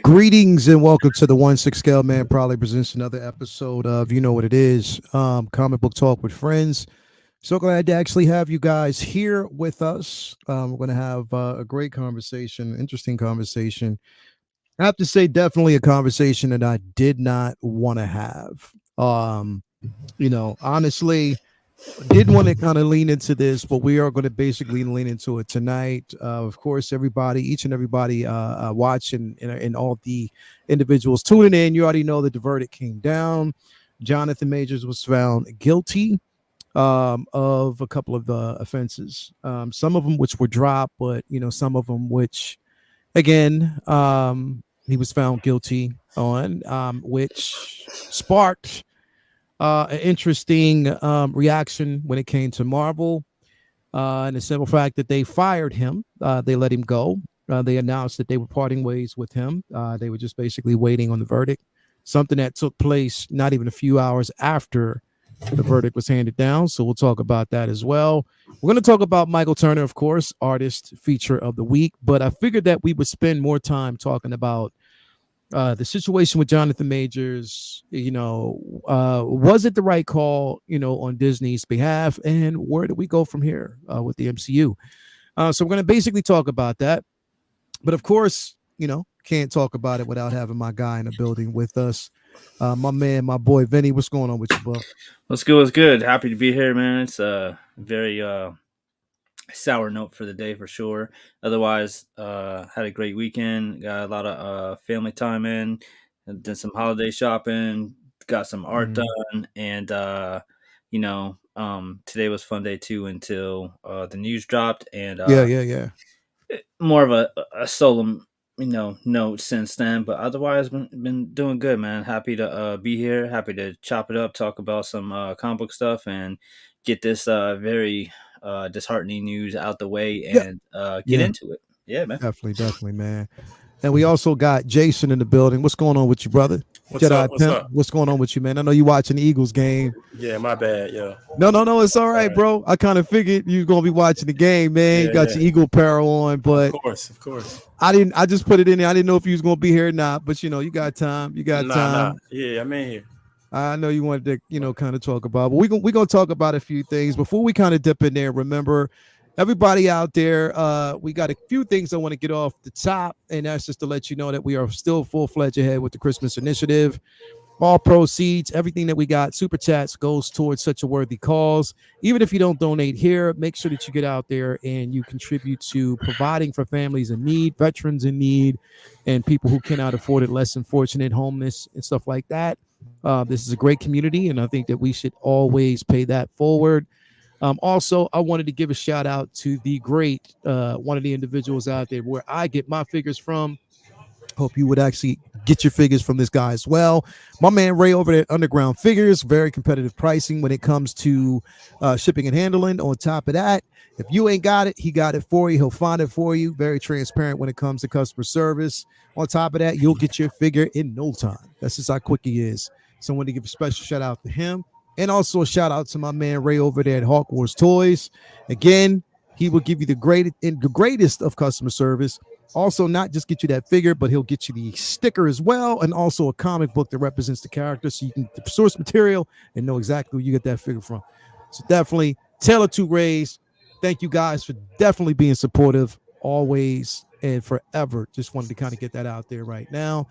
Greetings and welcome to the 1-6 Scale Man. Probably presents another episode of You Know What It Is, comic book talk with friends. So glad to actually have you guys here with us. We're going to have a great conversation, interesting conversation. I have to say, definitely a conversation that I did not want to have. Honestly, did want to kind of lean into this, but we are going to basically lean into it tonight. Of course, everybody, each and everybody watching and all the individuals tuning in, you already know that the verdict came down. Jonathan Majors was found guilty of a couple of offenses, some of them which were dropped, but some of them which, again, he was found guilty on, which sparked an interesting reaction when it came to Marvel, and the simple fact that they fired him. They let him go. They announced that they were parting ways with him. They were just basically waiting on the verdict, something that took place not even a few hours after the verdict was handed down. So we'll talk about that as well. We're going to talk about Michael Turner, of course, artist feature of the week. But I figured that we would spend more time talking about the situation with Jonathan Majors. Was it the right call, on Disney's behalf? And where do we go from here with the MCU? So we're going to basically talk about that. But of course, can't talk about it without having my guy in the building with us. My man, my boy, Vinny. What's going on with you, bro? What's good? What's good? Happy to be here, man. It's a very sour note for the day for sure. Otherwise, had a great weekend. Got a lot of family time in. Did some holiday shopping. Got some art done, and today was fun day too until the news dropped, and Yeah. more of a solemn note since then, but otherwise been doing good, man. Happy to be here, happy to chop it up, talk about some comic book stuff, and get this very disheartening news out the way, Yeah. and get Yeah. into it. Yeah, man. Definitely, man. And we also got Jason in the building. What's going on with you, brother? What's Jedi up? What's Pimp. up? What's going on with you, man? I know you watching the Eagles game. Yeah, my bad. Yeah. No. It's all All right, right. bro. I kind of figured you were gonna be watching the game, man. You Yeah, got yeah. your Eagle apparel on, Of but course, of course. I didn't. I just put it in there. I didn't know if you was gonna be here or not. But you got time. You got Nah. time. Yeah, I'm in here. I know you wanted to, kind of talk about, but we gonna talk about a few things before we kind of dip in there. Remember, everybody out there, we got a few things I want to get off the top, and that's just to let you know that we are still full-fledged ahead with the Christmas initiative. All proceeds, everything that we got, super chats goes towards such a worthy cause. Even if you don't donate here, make sure that you get out there and you contribute to providing for families in need, veterans in need, and people who cannot afford it, less than fortunate, homeless, and stuff like that. This is a great community, and I think that we should always pay that forward. Also, I wanted to give a shout out to the great one of the individuals out there where I get my figures from. Hope you would actually get your figures from this guy as well. My man Ray over there at Underground Figures, very competitive pricing when it comes to shipping and handling. On top of that, if you ain't got it, he got it for you. He'll find it for you. Very transparent when it comes to customer service. On top of that, you'll get your figure in no time. That's just how quick he is. So I want to give a special shout out to him. And also a shout out to my man Ray over there at Hawk Wars Toys. Again, he will give you the greatest of customer service. Also, not just get you that figure, but he'll get you the sticker as well, and also a comic book that represents the character, so you can get the source material and know exactly where you get that figure from. So definitely, Taylor to Rays. Thank you guys for definitely being supportive always and forever. Just wanted to kind of get that out there right now.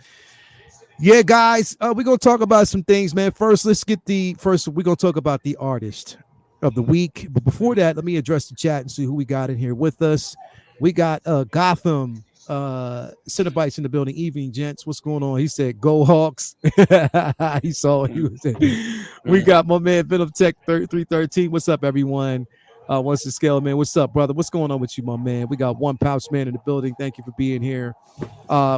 Yeah, guys, we're gonna talk about some things, man. First, we're gonna talk about the artist of the week. But before that, let me address the chat and see who we got in here with us. We got Gotham Cinnabites in the building. Evening, gents. What's going on? He said, "Go Hawks." He saw what he was saying. We got my man Venom Tech 313. What's up, everyone? What's the scale, man? What's up, brother? What's going on with you, my man? We got One Pouch Man in the building. Thank you for being here.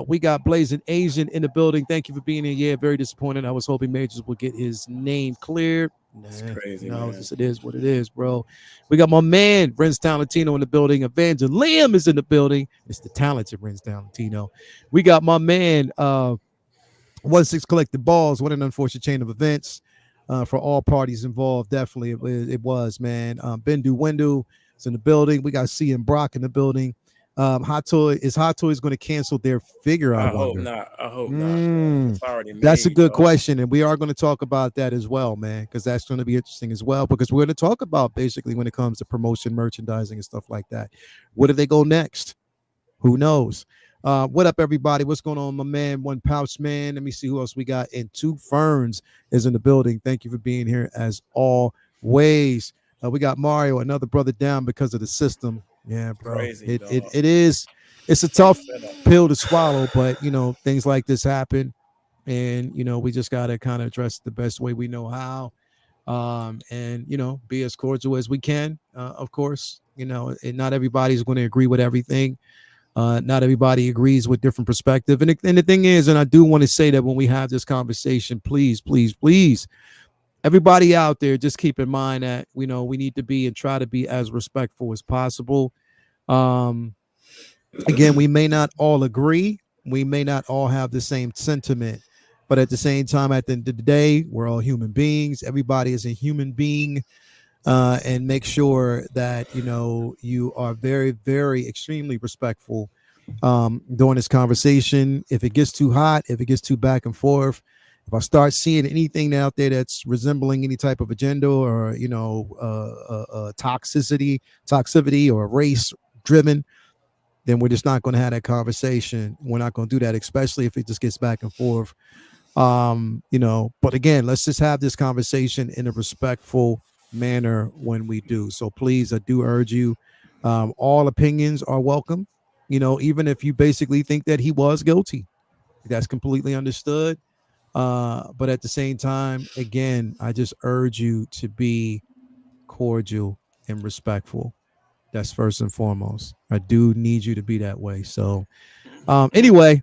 We got Blazing Asian in the building. Thank you for being here. Yeah, very disappointed. I was hoping Majors would get his name cleared. It's crazy, No, man. just it is what it is, bro. We got my man Renz Talentino in the building. Evangeline Liam is in the building. It's the talented Renz Talentino. We got my man 1-6 Collected Balls. What an unfortunate chain of events for all parties involved. Definitely it was, man. Bendu Wendu is in the building. We got C and Brock in the building. Hot Toys going to cancel their figure? I I hope wonder. not. I hope not, man. Mm, It's already that's a made, good dog. question, and we are going to talk about that as well, man, because that's going to be interesting as well. Because we're going to talk about basically when it comes to promotion, merchandising, and stuff like that. Where do they go next? Who knows? What up, everybody? What's going on, my man? One Pouch Man. Let me see who else we got. And Two Ferns is in the building. Thank you for being here as always. We got Mario, another brother down because of the system. Yeah, bro. Crazy, It it dog. it is. It's a From the tough setup. pill to swallow, but things like this happen, and we just gotta kind of address it the best way we know how. And be as cordial as we can. Of course, and not everybody's going to agree with everything. Not everybody agrees with different perspective. And the thing is, and I do want to say that when we have this conversation, please, please, please, everybody out there, just keep in mind that, we need to be and try to be as respectful as possible. Um, Again, we may not all agree. We may not all have the same sentiment. But at the same time, at the end of the day, we're all human beings. Everybody is a human being. And make sure that you are very, very, extremely respectful during this conversation. If it gets too hot, if it gets too back and forth, if I start seeing anything out there that's resembling any type of agenda or toxicity or race driven, then we're just not going to have that conversation. We're not going to do that, especially if it just gets back and forth. But again, let's just have this conversation in a respectful manner when we do. So please, I do urge you, all opinions are welcome. Even if you basically think that he was guilty, that's completely understood. But at the same time, again, I just urge you to be cordial and respectful. That's first and foremost. I do need you to be that way. So, anyway,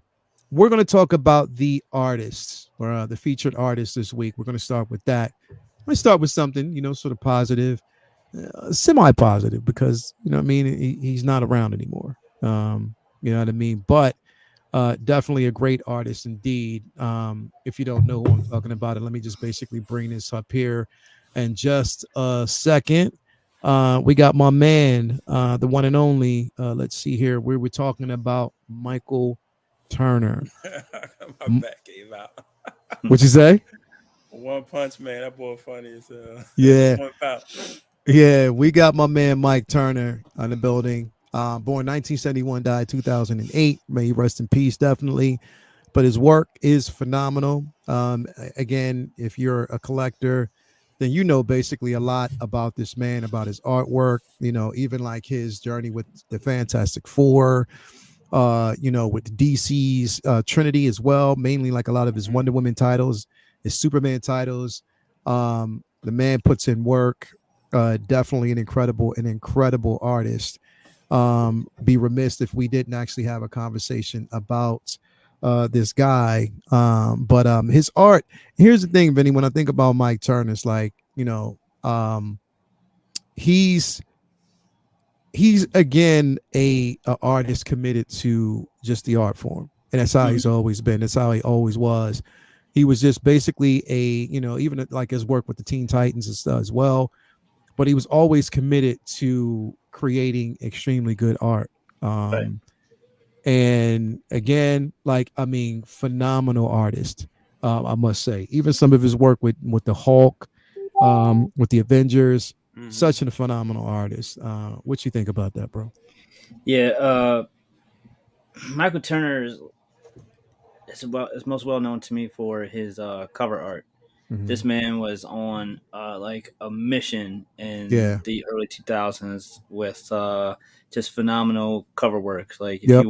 we're going to talk about the artists or the featured artists this week. We're going to start with that. I'm going to start with something, sort of positive, semi-positive, because what I mean. He's not around anymore. You know what I mean. But definitely a great artist indeed. If you don't know who I'm talking about, let me just basically bring this up here in just a second. We got my man, the one and only. Let's see here. We were talking about Michael Turner. My back gave out. What you say? One Punch Man, that boy funny as hell. Yeah, One pound. yeah. We got my man Mike Turner on the building. Born 1971, died 2008. May he rest in peace, definitely. But his work is phenomenal. Again, if you're a collector, then basically a lot about this man, about his artwork. Even like his journey with the Fantastic Four. With DC's Trinity as well. Mainly like a lot of his Wonder Woman titles, his Superman titles. The man puts in work. Definitely an incredible artist. Be remiss if we didn't actually have a conversation about this guy. But his art. Here's the thing, Vinny. When I think about Mike Turner, it's like he's again a artist committed to just the art form, and that's how Mhm. he's always been. That's how he always was. He was just basically even like his work with the Teen Titans and stuff as well, but he was always committed to creating extremely good art. Right. um and again, like, I mean, phenomenal artist. I must say, even some of his work with the Hulk, with the Avengers, Mm-hmm. such a phenomenal artist. What you think about that, bro? Yeah. Michael Turner is most well known to me for his cover art. Mm-hmm. This man was on like a mission in Yeah. the early 2000s with just phenomenal cover work. Like Yep.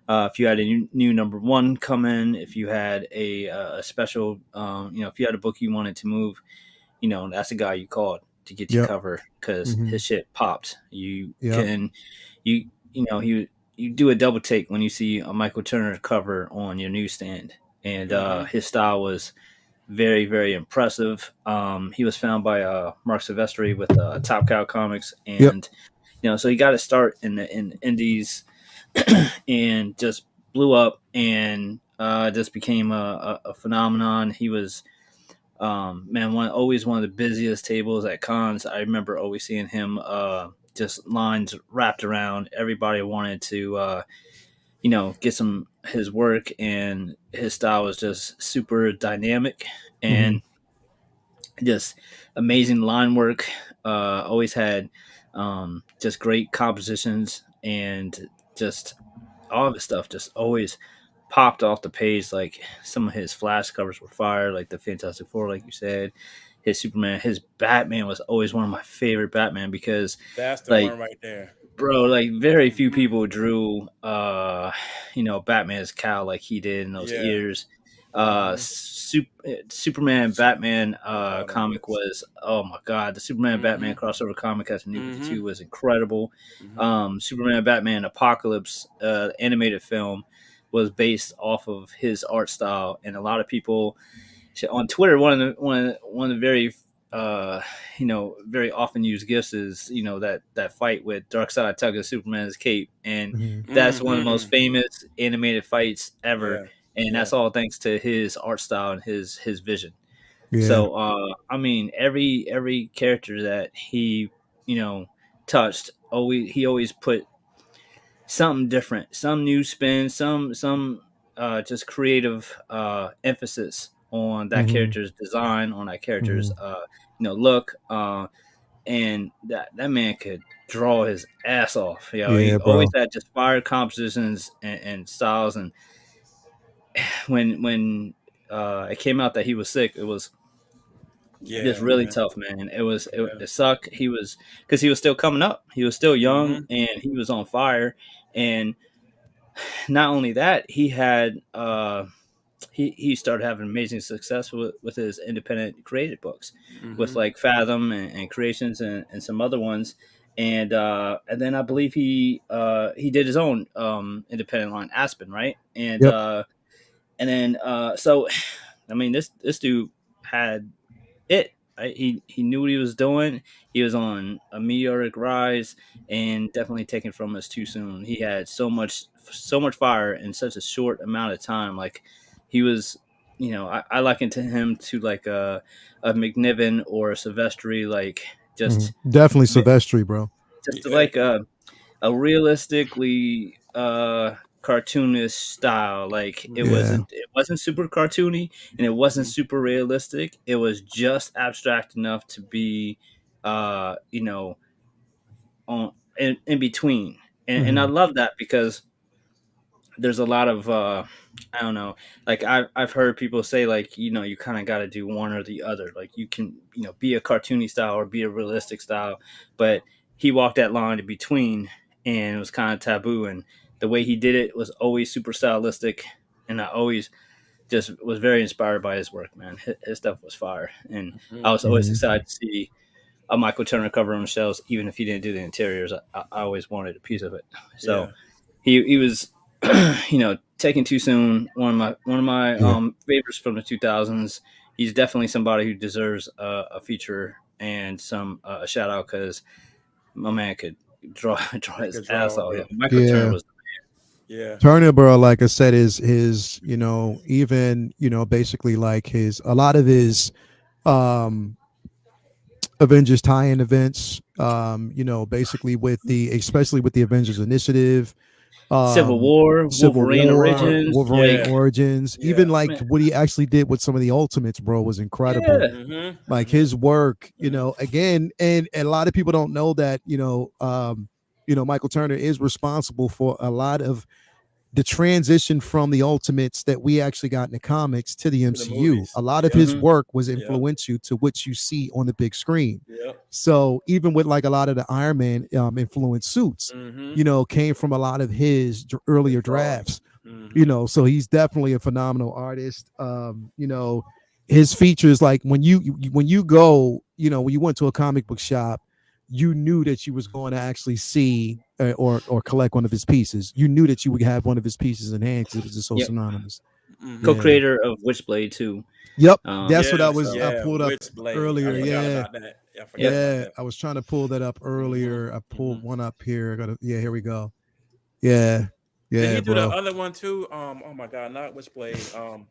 if you had a new number one come in, if you had a special, if you had a book you wanted to move, that's the guy you called to get your Yep. cover because Mm-hmm. his shit popped. You Yep. can, you you know you do a double take when you see a Michael Turner cover on your newsstand, and Mm-hmm. his style was very, very impressive. He was found by Mark Silvestri with Top Cow Comics, Yep. and so he got to start in the indies and just blew up and just became a phenomenon. He was Man, one of the busiest tables at cons. I remember always seeing him, just lines wrapped around. Everybody wanted to, get some his work, and his style was just super dynamic Hmm. and just amazing line work. Always had, just great compositions, and just all of his stuff just always popped off the page. Like some of his flash covers were fire, like the Fantastic Four, like you said. His Superman, his Batman was always one of my favorite Batman because, That's the like, one right there. bro, like very few people drew, Batman's cowl like he did in those Yeah. ears. Mm-hmm. Superman Batman Oh, them comic books. was, oh my god, the Superman Mm-hmm. Batman crossover comic as a New Fifty Mm-hmm. Two was incredible. Mm-hmm. Superman Batman Apocalypse animated film was based off of his art style, and a lot of people on Twitter, one of the very, uh, very often used gifs is, that fight with Darkseid tugging Superman's cape, and Hmm. that's one of the most Mm-hmm. famous animated fights ever, Yeah. and Yeah. that's all thanks to his art style and his vision. Yeah. So, I mean, every character that he, you know touched, always he always put something different, some new spin, some just creative emphasis on that Hmm. character's design, on that character's Hmm. look, and that man could draw his ass off. He Yeah, always bro. had just fire compositions and styles. And when it came out that he was sick, it was just Yeah, really man. tough, man. Yeah. It sucked. He was Because he was still coming up. He was still young, Mm-hmm. and he was on fire. And not only that, he started having amazing success with his independent created books, with Mm-hmm. like Fathom and Creations, and some other ones. And then I believe he did his own independent line, Aspen, right? And Yep. uh, and then so I mean, this dude had it. Right? He knew what he was doing. He was on a meteoric rise, and definitely taken from us too soon. He had so much fire in such a short amount of time. Like he was, I liken to him to like a McNiven or a Silvestri, like Hmm. just Definitely mi- Silvestri, bro. just Yeah. like a realistically cartoonish style. Like it Mm-hmm. Yeah. wasn't it wasn't super cartoony, and it wasn't Mm-hmm. super realistic. It was just abstract enough to be uh you know on in between. And I Hmm. love that because there's a lot of I don't know, like I've heard people say, like, you kind of got to do one or the other. Like you can, be a cartoony style or be a realistic style, but he walked that line in between, and it was kind of taboo. And the way he did it was always super stylistic, and I always just was very inspired by his work, man. His stuff was fire, and I was always Hmm. excited to see a Michael Turner cover on shelves, even if he didn't do the interiors. I always wanted a piece of it. So Yeah. he was, taken too soon. One of my Yeah. favorites from the 2000s. He's definitely somebody who deserves a feature and some a shout out, because my man could draw draw He his could ass draw, off. bro. Yeah, Michael Turner Yeah. was. Yeah. Turner, bro, like I said, is even basically like his a lot of his um Avengers tie-in events, basically with the especially with the Avengers Initiative, Civil War, Civil Wolverine War, Origins. Wolverine Yeah. Like, Origins, even Yeah. like man, what he actually did with some of the Ultimates, bro, was incredible. yeah. Mm-hmm. Like Mm-hmm. his work, Mm-hmm. again, and a lot of people don't know that, Michael Turner is responsible for a lot of the transition from the Ultimates that we actually got in the comics to the To the MCU. A movies. lot of Yep. his Hmm. work was Yep. influential to what you see on the big screen. Yep. So even with like a lot of the Iron Man influenced suits, Mm-hmm. came from a lot of his His earlier drawings. drafts. Mm-hmm. So he's definitely a phenomenal artist. His features, like when you go, when you went to a comic book shop, you knew that you was going to actually see or collect one of his pieces. You knew that you would have one of his pieces in hand because it was just so Yep. synonymous. Mm-hmm. Yeah. Co-creator of Witchblade too. Yep. That's what I So was. Yes. I Yeah. pulled up Witchblade. I earlier. yeah, forgot Yeah. about that. Yeah, I forgot yep. about Yeah. that. I was trying to pull that up Mm-hmm. earlier. I Mm-hmm. pulled one up here. I got to. Yeah. Here we go. Yeah. Did Yeah, he do the bro. other one too? Oh my God, not Witchblade.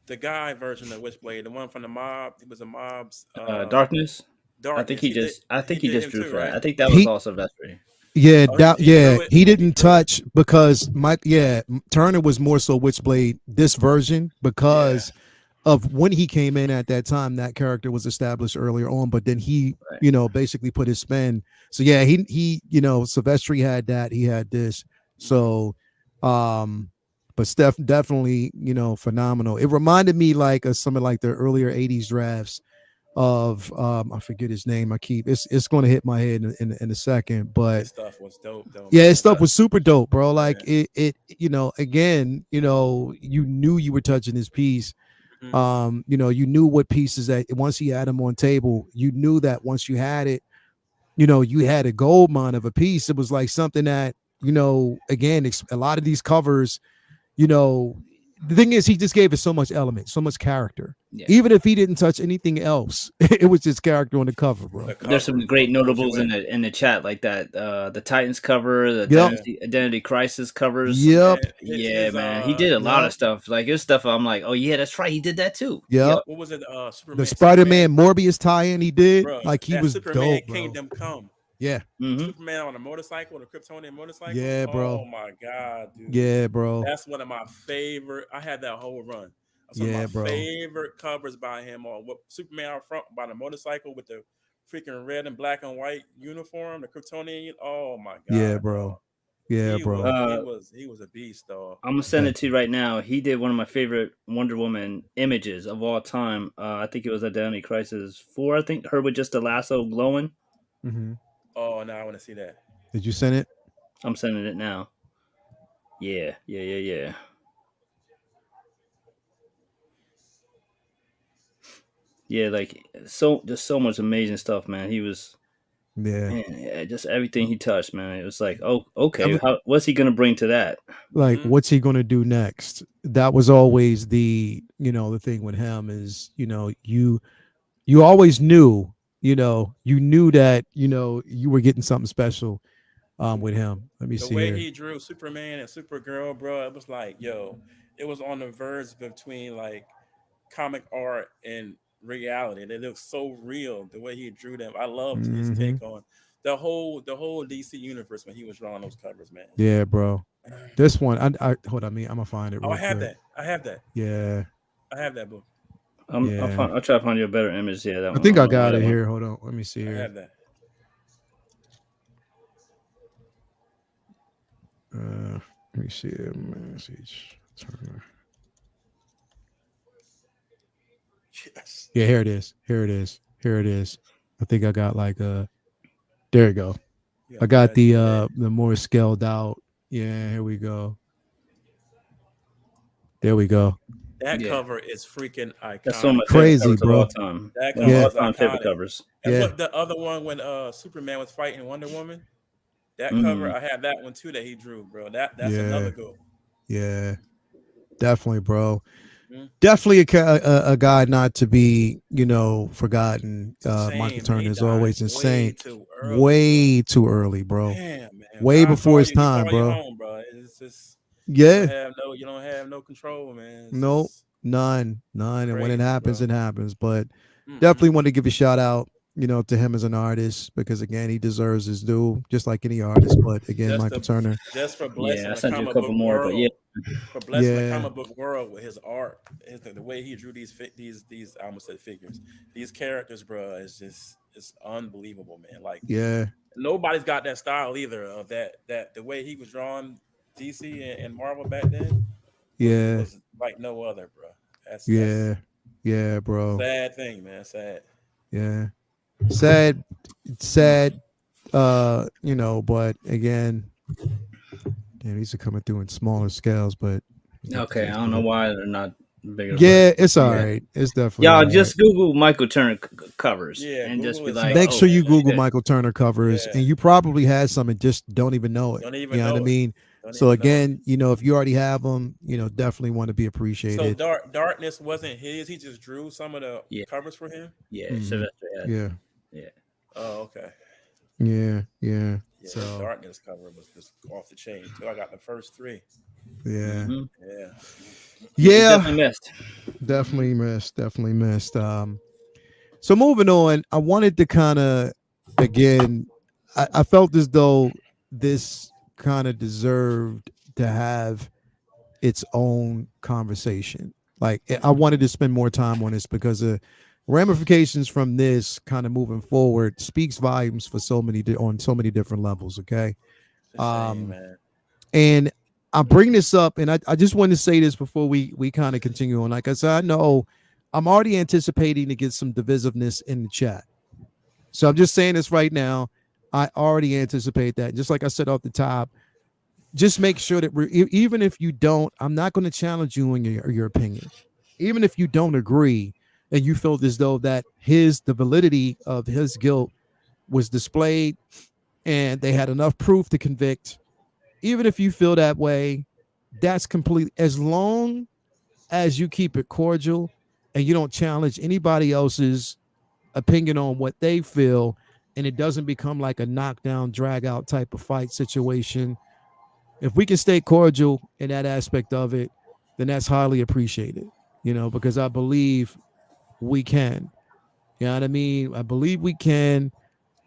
the guy version of Witchblade, the one from the mob. He was a mob's Darkness. darkness. I He think he did just him drew too, for that. right? I think that was He all Sylvester. Yeah, Oh, that he yeah, drew it. he He didn't drew it. touch because Mike. Yeah, Turner was more so Witchblade this version Yeah. because of when he came in at that time. That character was established earlier on, but then he, Right. basically put his spin. So yeah, he Silvestri had that. He had this. Hmm. So, but Steph definitely phenomenal. It reminded me like of some of like the earlier '80s drafts of I forget his name. I keep it's going to hit my head in a second, but His stuff was dope, though, yeah, his man. stuff was super dope, bro. Like Man. again, you knew you were touching his piece. Hmm. You knew what pieces that once he had them on table, you knew that once you had it, you had a gold mine of a piece. It was like something that, again, a lot of these covers, you know, the thing is he just gave it so much element, so much character. Yeah. Even if he didn't touch anything else, it was just character on the cover, The bro. There's some cover great pulls you notables in. in the chat like that. The Titans cover, the Yep. Yeah. Identity Crisis covers. Yep. Man, Yeah, man, he did a lot of Yep. stuff. Like his stuff, I'm like, oh yeah, that's right, he did that too. Yep. Yep. what was it? The Superman, Spider-Man Morbius tie-in he did, bro. like he That was Superman dope, bro. Kingdom Come. Yeah. Hmm. Superman on a motorcycle, the Kryptonian motorcycle. Yeah, Oh bro. my god, dude. Yeah, bro. That's one of my favorite. I had that whole run. That's one of my Yeah, bro. favorite covers by him on what Superman out front by the motorcycle with the freaking red and black and white uniform, the Kryptonian. Oh my Yeah, god, dog. bro. Yeah, bro. He was a beast, dog. I'm gonna send Yeah. it to you right now. He did one of my favorite Wonder Woman images of all time. I think it was Identity Crisis 4. I think her with just the lasso glowing. Hmm. Oh, now I want to see that. Did you send it? I'm sending it now. Yeah, yeah, yeah, yeah. Yeah, like so just so much amazing stuff, man. He was Yeah. man, yeah, just everything he touched, man. It was like, oh, okay, Every, what's he gonna bring to that? like, Hmm. what's he gonna do next? That was always the thing with him is, you always knew, you knew that, you were getting something special with him. Let me The see way here. he drew Superman and Supergirl, bro, it was like, yo, it was on the verge between like comic art and reality. They look so real the way he drew them. I loved his Hmm. take on the whole DC universe when he was drawing those covers, man. Yeah, bro. This one, I hold on, I'm gonna find it Oh, I real have quick. that. I have that. Yeah, I have that book. yeah. I'll try to find you a better image. Yeah, that I one. I think don't I know where got that it one. here. Hold on. Let me see I here. have that. Let me see it. Message Turner. Yes. Yeah, here it is. Here it is. Here it is. I think I got like there you go. You I got got Judge Dredd. the more scaled out. Yeah, here we go. There we go. That Yeah, cover is freaking that's some of iconic, my favorite man. Crazy, covers of all bro. time. That One of my cover Yeah, all is time favorite iconic. covers. And yeah. what the other one when Superman was fighting Wonder Woman? That cover, Mm. I have that one too that he drew, bro. That's Yeah. another go. Yeah. Definitely, bro. Mhm. Definitely a guy not to be, forgotten. It's a Michael shame, man. Turner He is died always way insane. too early, bro. Way too early, bro. Damn, man. Way God before call his you, he time, call you bro. home, bro. It's just Yeah. you don't have no control, man. It's Nope. just None. And when it crazy, happens, bro. it happens. But definitely Mm-mm. want to give a shout out, to him as an artist because again, he deserves his due, just like any artist. But again, Just Michael the Turner. just for Yeah, I blessing the sent you a comic couple book more, but yeah, world, for blessing the Yeah. comic book world with his art, the way he drew these I almost said figures, these characters, bro, is just it's unbelievable, man. Like Yeah. nobody's got that style either of that the way he was drawing DC and Marvel back then Yeah. was like no other, bro. That's Yeah. Yeah, bro. sad thing, man. Sad. Yeah. Sad, sad, but again, yeah, these are coming through in smaller scales, but you get the okay. I gist don't of know it. why they're not bigger, but Yeah, it's all yeah, right. It's definitely y'all all right. just Google Michael Turner covers Yeah, and just Google be his like, stuff, Make oh sure you man. Google shit, Michael Turner covers, Yeah, and you probably had some and just don't even know it. don't You even know what I know it. mean? Don't So even know it. again, if you already have them, definitely want to be So appreciated. darkness wasn't his. He just drew some of the yeah, covers for him. yeah, Hmm. Sylvester had, Yeah, yeah. Oh, okay. yeah, yeah. Yeah, that So darkness cover was just off the chain too. I got the first three. yeah, Hmm. Yeah. Yeah, he's yeah, definitely missed. Hmm. definitely missed, definitely missed. So moving on, I wanted to kind of again, I felt as though this kind of deserved to have its own conversation. Like I wanted to spend more time on this because the ramifications from this kind of moving forward speaks volumes for so many on so many different levels. Okay, It's a shame, um, man. and I bring this up, and I just want to say this before we kind of continue on. Like I said, I know I'm already anticipating to get some divisiveness in the chat, so I'm just saying this right now. I already anticipate that. Just like I said off the top, just make sure that even if you don't, I'm not going to challenge you in your opinion. Even if you don't agree and you feel as though that the validity of his guilt was displayed and they had enough proof to convict, even if you feel that way, that's complete. As long as you keep it cordial and you don't challenge anybody else's opinion on what they feel, and it doesn't become like a knockdown, drag out type of fight situation, if we can stay cordial in that aspect of it, then that's highly appreciated, because I believe we can. You know what I mean? I believe we can.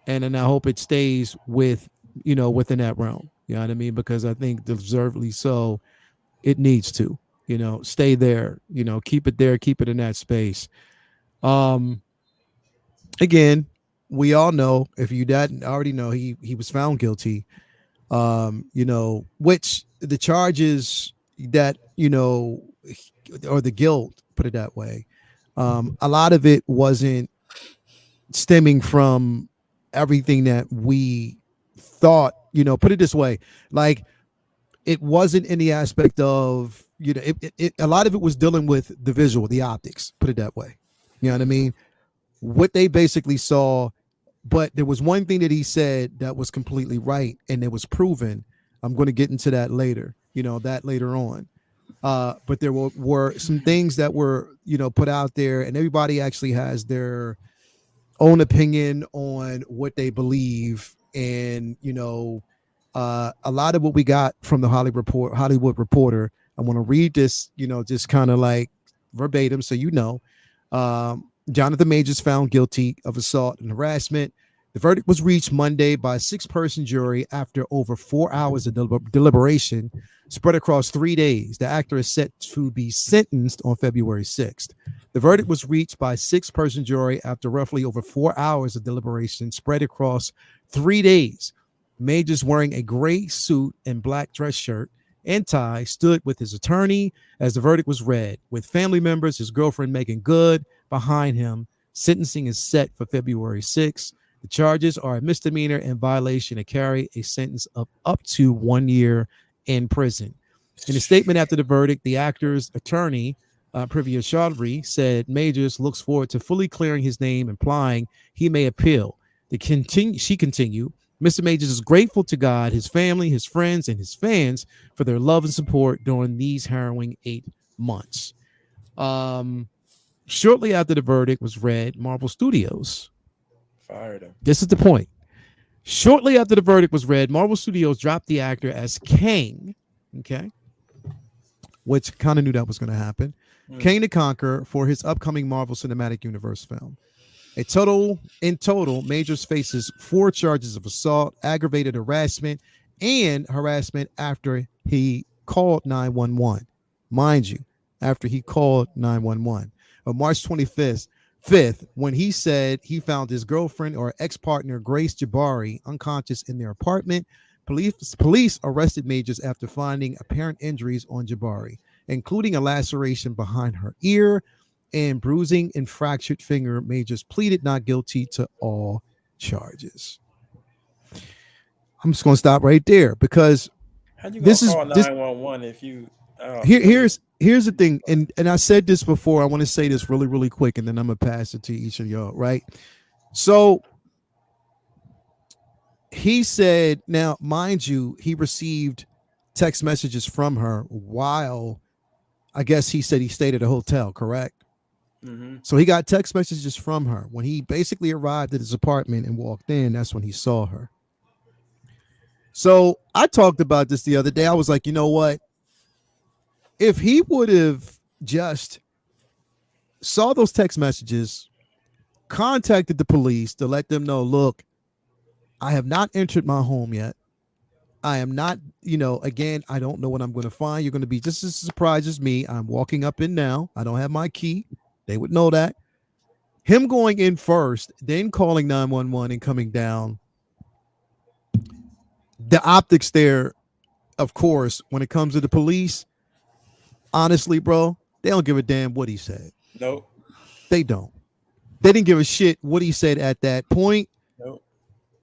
And then I hope it stays within that realm. You know what I mean? Because I think deservedly so, it needs to, stay there, keep it there, keep it in that space. Um, Again, we all know, if you didn't already know, he was found guilty. Which the charges that, or the guilt, put it that way, a lot of it wasn't stemming from everything that we thought, put it this way, like it wasn't in the aspect of, a lot of it was dealing with the visual, the optics, put it that way. You know what I mean? What they basically saw. But there was one thing that he said that was completely right, and it was proven. I'm going to get into that later, that later on. But there were some things that were, put out there, and everybody actually has their own opinion on what they believe. And, a lot of what we got from the Hollywood Reporter, I want to read this, just kind of like verbatim. So, Jonathan Majors found guilty of assault and harassment. The verdict was reached Monday by a 6-person jury after over 4 hours of deliberation spread across 3 days. The actor is set to be sentenced on February 6th. The verdict was reached by a 6-person jury after roughly over 4 hours of deliberation spread across 3 days. Majors, wearing a gray suit and black dress shirt and tie, stood with his attorney as the verdict was read. With family members, his girlfriend Megan Good behind him, sentencing is set for February 6th. The charges are a misdemeanor and violation and carry a sentence of up to 1 year in prison. In a statement after the verdict, the actor's attorney, Privia Chaudhry, said Majors looks forward to fully clearing his name, implying he may appeal. She continued, Mr. Majors is grateful to God, his family, his friends, and his fans for their love and support during these harrowing 8 months. Um, Shortly after the verdict was read, Marvel Studios, Fired him. this is the point. Shortly after the verdict was read, Marvel Studios dropped the actor as Kang, okay, which kind of knew that was going to happen. Mm. Kang the Conqueror for his upcoming Marvel Cinematic Universe film. In total, Majors faces 4 charges of assault, aggravated harassment, and harassment after he called 911. Mind you, after he called 911. On March 25th, when he said he found his girlfriend or ex-partner Grace Jabari unconscious in their apartment, police arrested Majors after finding apparent injuries on Jabari, including a laceration behind her ear and bruising and fractured finger. Majors pleaded not guilty to all charges. I'm just going to stop right there because How you gonna this is call this 911 if you? here Go ahead. here's the thing, and I said this before. I want to say this really quick, and then I'm gonna pass it to each of y'all. Right? So he said, now mind you, he received text messages from her while, I guess he said he stayed at a hotel. Correct? Mm-hmm. So he got text messages from her. When he basically arrived at his apartment and walked in, that's when he saw her. So I talked about this the other day. I was like, you know what? If he would have just saw those text messages, contacted the police to let them know, look, I have not entered my home yet. I am not, again, I don't know what I'm going to find. You're going to be just as surprised as me. I'm walking up in now. I don't have my key. They would know that. Him going in first, then calling 911 and coming down. The optics there, of course, when it comes to the police, honestly, bro, they don't give a damn what he said. Nope. They don't. They didn't give a shit what he said at that point. Nope.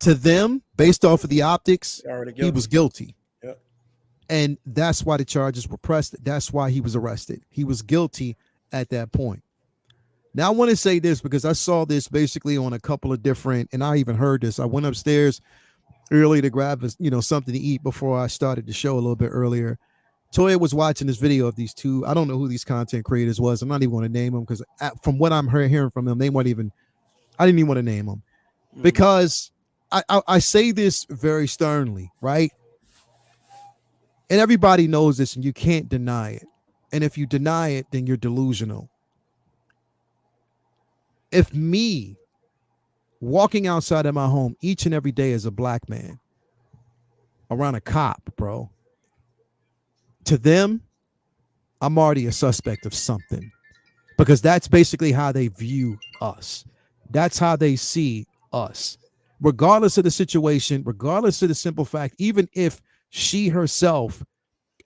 To them, based off of the optics, They're already he guilty. was guilty. Yep. And that's why the charges were pressed. That's why he was arrested. He was guilty at that point. Now, I want to say this because I saw this basically on a couple of different, and I even heard this. I went upstairs early to grab, something to eat before I started the show a little bit earlier. Toya was watching this video of these two. I don't know who these content creators was. I'm not even going to name them because from what I'm hearing from them, they weren't even. I didn't even want to name them because I say this very sternly, right? And everybody knows this, and you can't deny it. And if you deny it, then you're delusional. If me walking outside of my home each and every day as a black man around a cop, bro, to them, I'm already a suspect of something because that's basically how they view us. That's how they see us. Regardless of the situation, regardless of the simple fact, even if she herself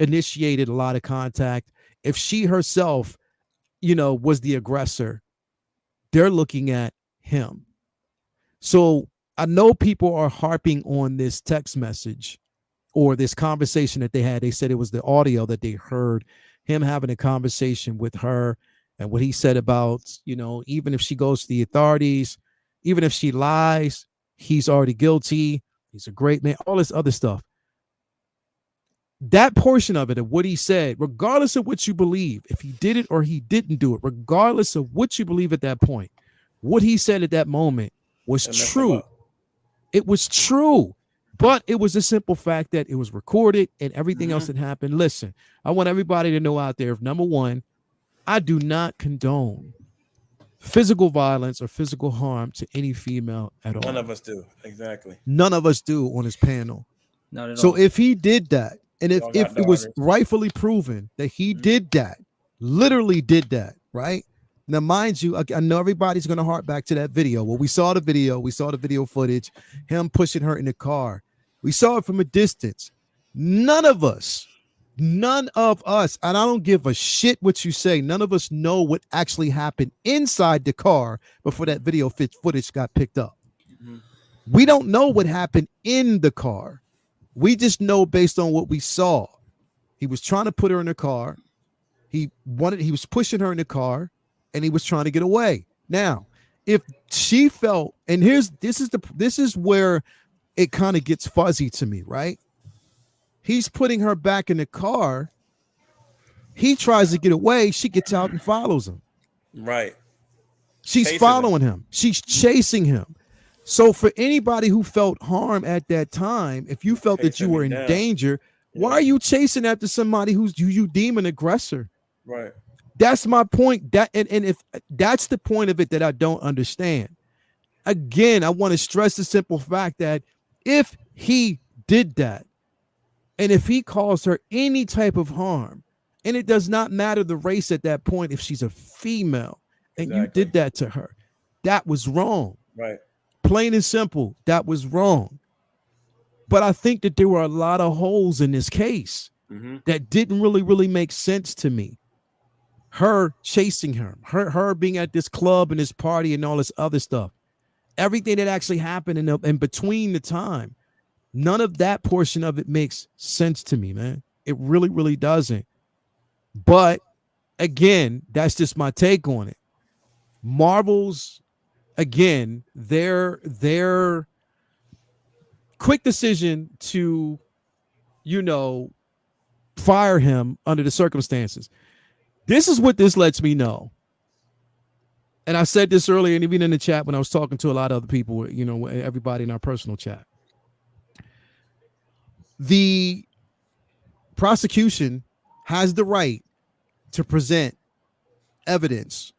initiated a lot of contact, if she herself, was the aggressor, they're looking at him. So I know people are harping on this text message or this conversation that they had. They said it was the audio that they heard him having a conversation with her and what he said about, even if she goes to the authorities, even if she lies, he's already guilty. He's a great man, all this other stuff. That portion of it, of what he said, regardless of what you believe, if he did it or he didn't do it, regardless of what you believe at that point, what he said at that moment was true. It was true. But it was a simple fact that it was recorded and everything else that happened. Listen, I want everybody to know out there, number one, I do not condone physical violence or physical harm to any female at all. None of us do. Exactly. None of us do on his panel. Not at So all. if he did that, and if Y'all got it was daughters. rightfully proven that he did that, literally did that, right? Now, mind you, I know everybody's going to hark back to that video. Well, we saw the video footage, him pushing her in the car. We saw it from a distance. None of us, and I don't give a shit what you say, none of us know what actually happened inside the car before that video footage got picked up. We don't know what happened in the car. We just know based on what we saw. He was trying to put her in the car. He was pushing her in the car and he was trying to get away. Now, if she felt, and this is where it kind of gets fuzzy to me, right? He's putting her back in the car. He tries to get away. She gets out and follows him. Right. She's Chasing following him. She's chasing him. So for anybody who felt harm at that time, if you felt that you were in danger, why are you chasing after somebody who you deem an aggressor? Right. That's my point. And if that's the point of it that I don't understand. Again, I want to stress the simple fact that if he did that, and if he caused her any type of harm, and it does not matter the race at that point, if she's a female and you did that to her, that was wrong. Right. Plain and simple, that was wrong. But I think that there were a lot of holes in this case that didn't really make sense to me. Her chasing her being at this club and this party and all this other stuff. Everything that actually happened in between the time, none of that portion of it makes sense to me, man. It really doesn't. But again, that's just my take on it. Marvel's, again, their quick decision to, fire him under the circumstances. This is what this lets me know. And I said this earlier, and even in the chat when I was talking to a lot of other people, everybody in our personal chat. the prosecution has the right to present evidence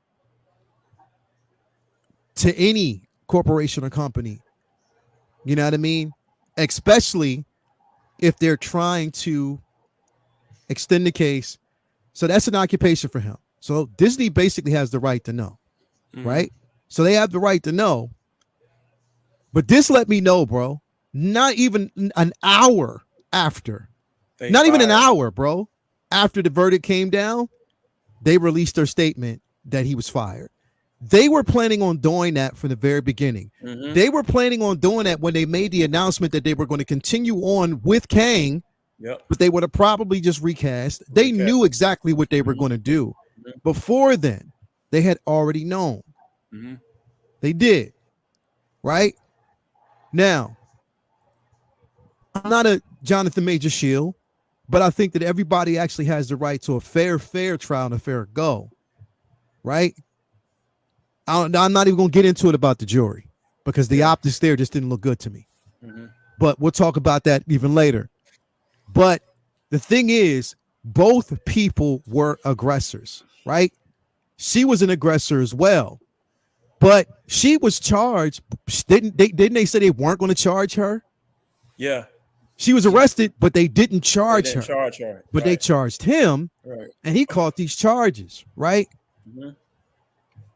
to any corporation or company. You know what I mean? Especially if they're trying to extend the case. So that's an occupation for him. So Disney basically has the right to know, Mm-hmm. right? So they have the right to know. But this let me know, bro, not even an hour after, They not even an fired. hour, bro, after the verdict came down, they released their statement that he was fired. They were planning on doing that from the very beginning. Mm-hmm. They were planning on doing that when they made the announcement that they were going to continue on with Kang, Yep. but they would have probably just recast. They Recast. knew exactly what they were Mm-hmm. going to do. Mm-hmm. Before then, they had already known. Mm-hmm. They did, right? Now, I'm not a Jonathan Major Shield, but I think that everybody actually has the right to a fair trial and a fair go, right? I'm not even going to get into it about the jury because the Yeah. optics there just didn't look good to me. Mm-hmm. But we'll talk about that even later. But the thing is, both people were aggressors, right? She was an aggressor as well, but she was charged. Didn't they say they weren't going to charge her? Yeah. She was She. arrested, but they didn't They charge didn't her. charge her. But they Right. charged him, Right. and he caught these charges, right? Mm-hmm.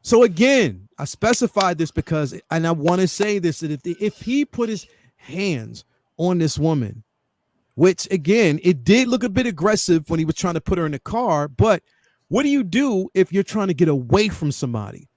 So again, I specified this because, and I want to say this, that if he put his hands on this woman, which again, it did look a bit aggressive when he was trying to put her in the car, but what do you do if you're trying to get away from somebody?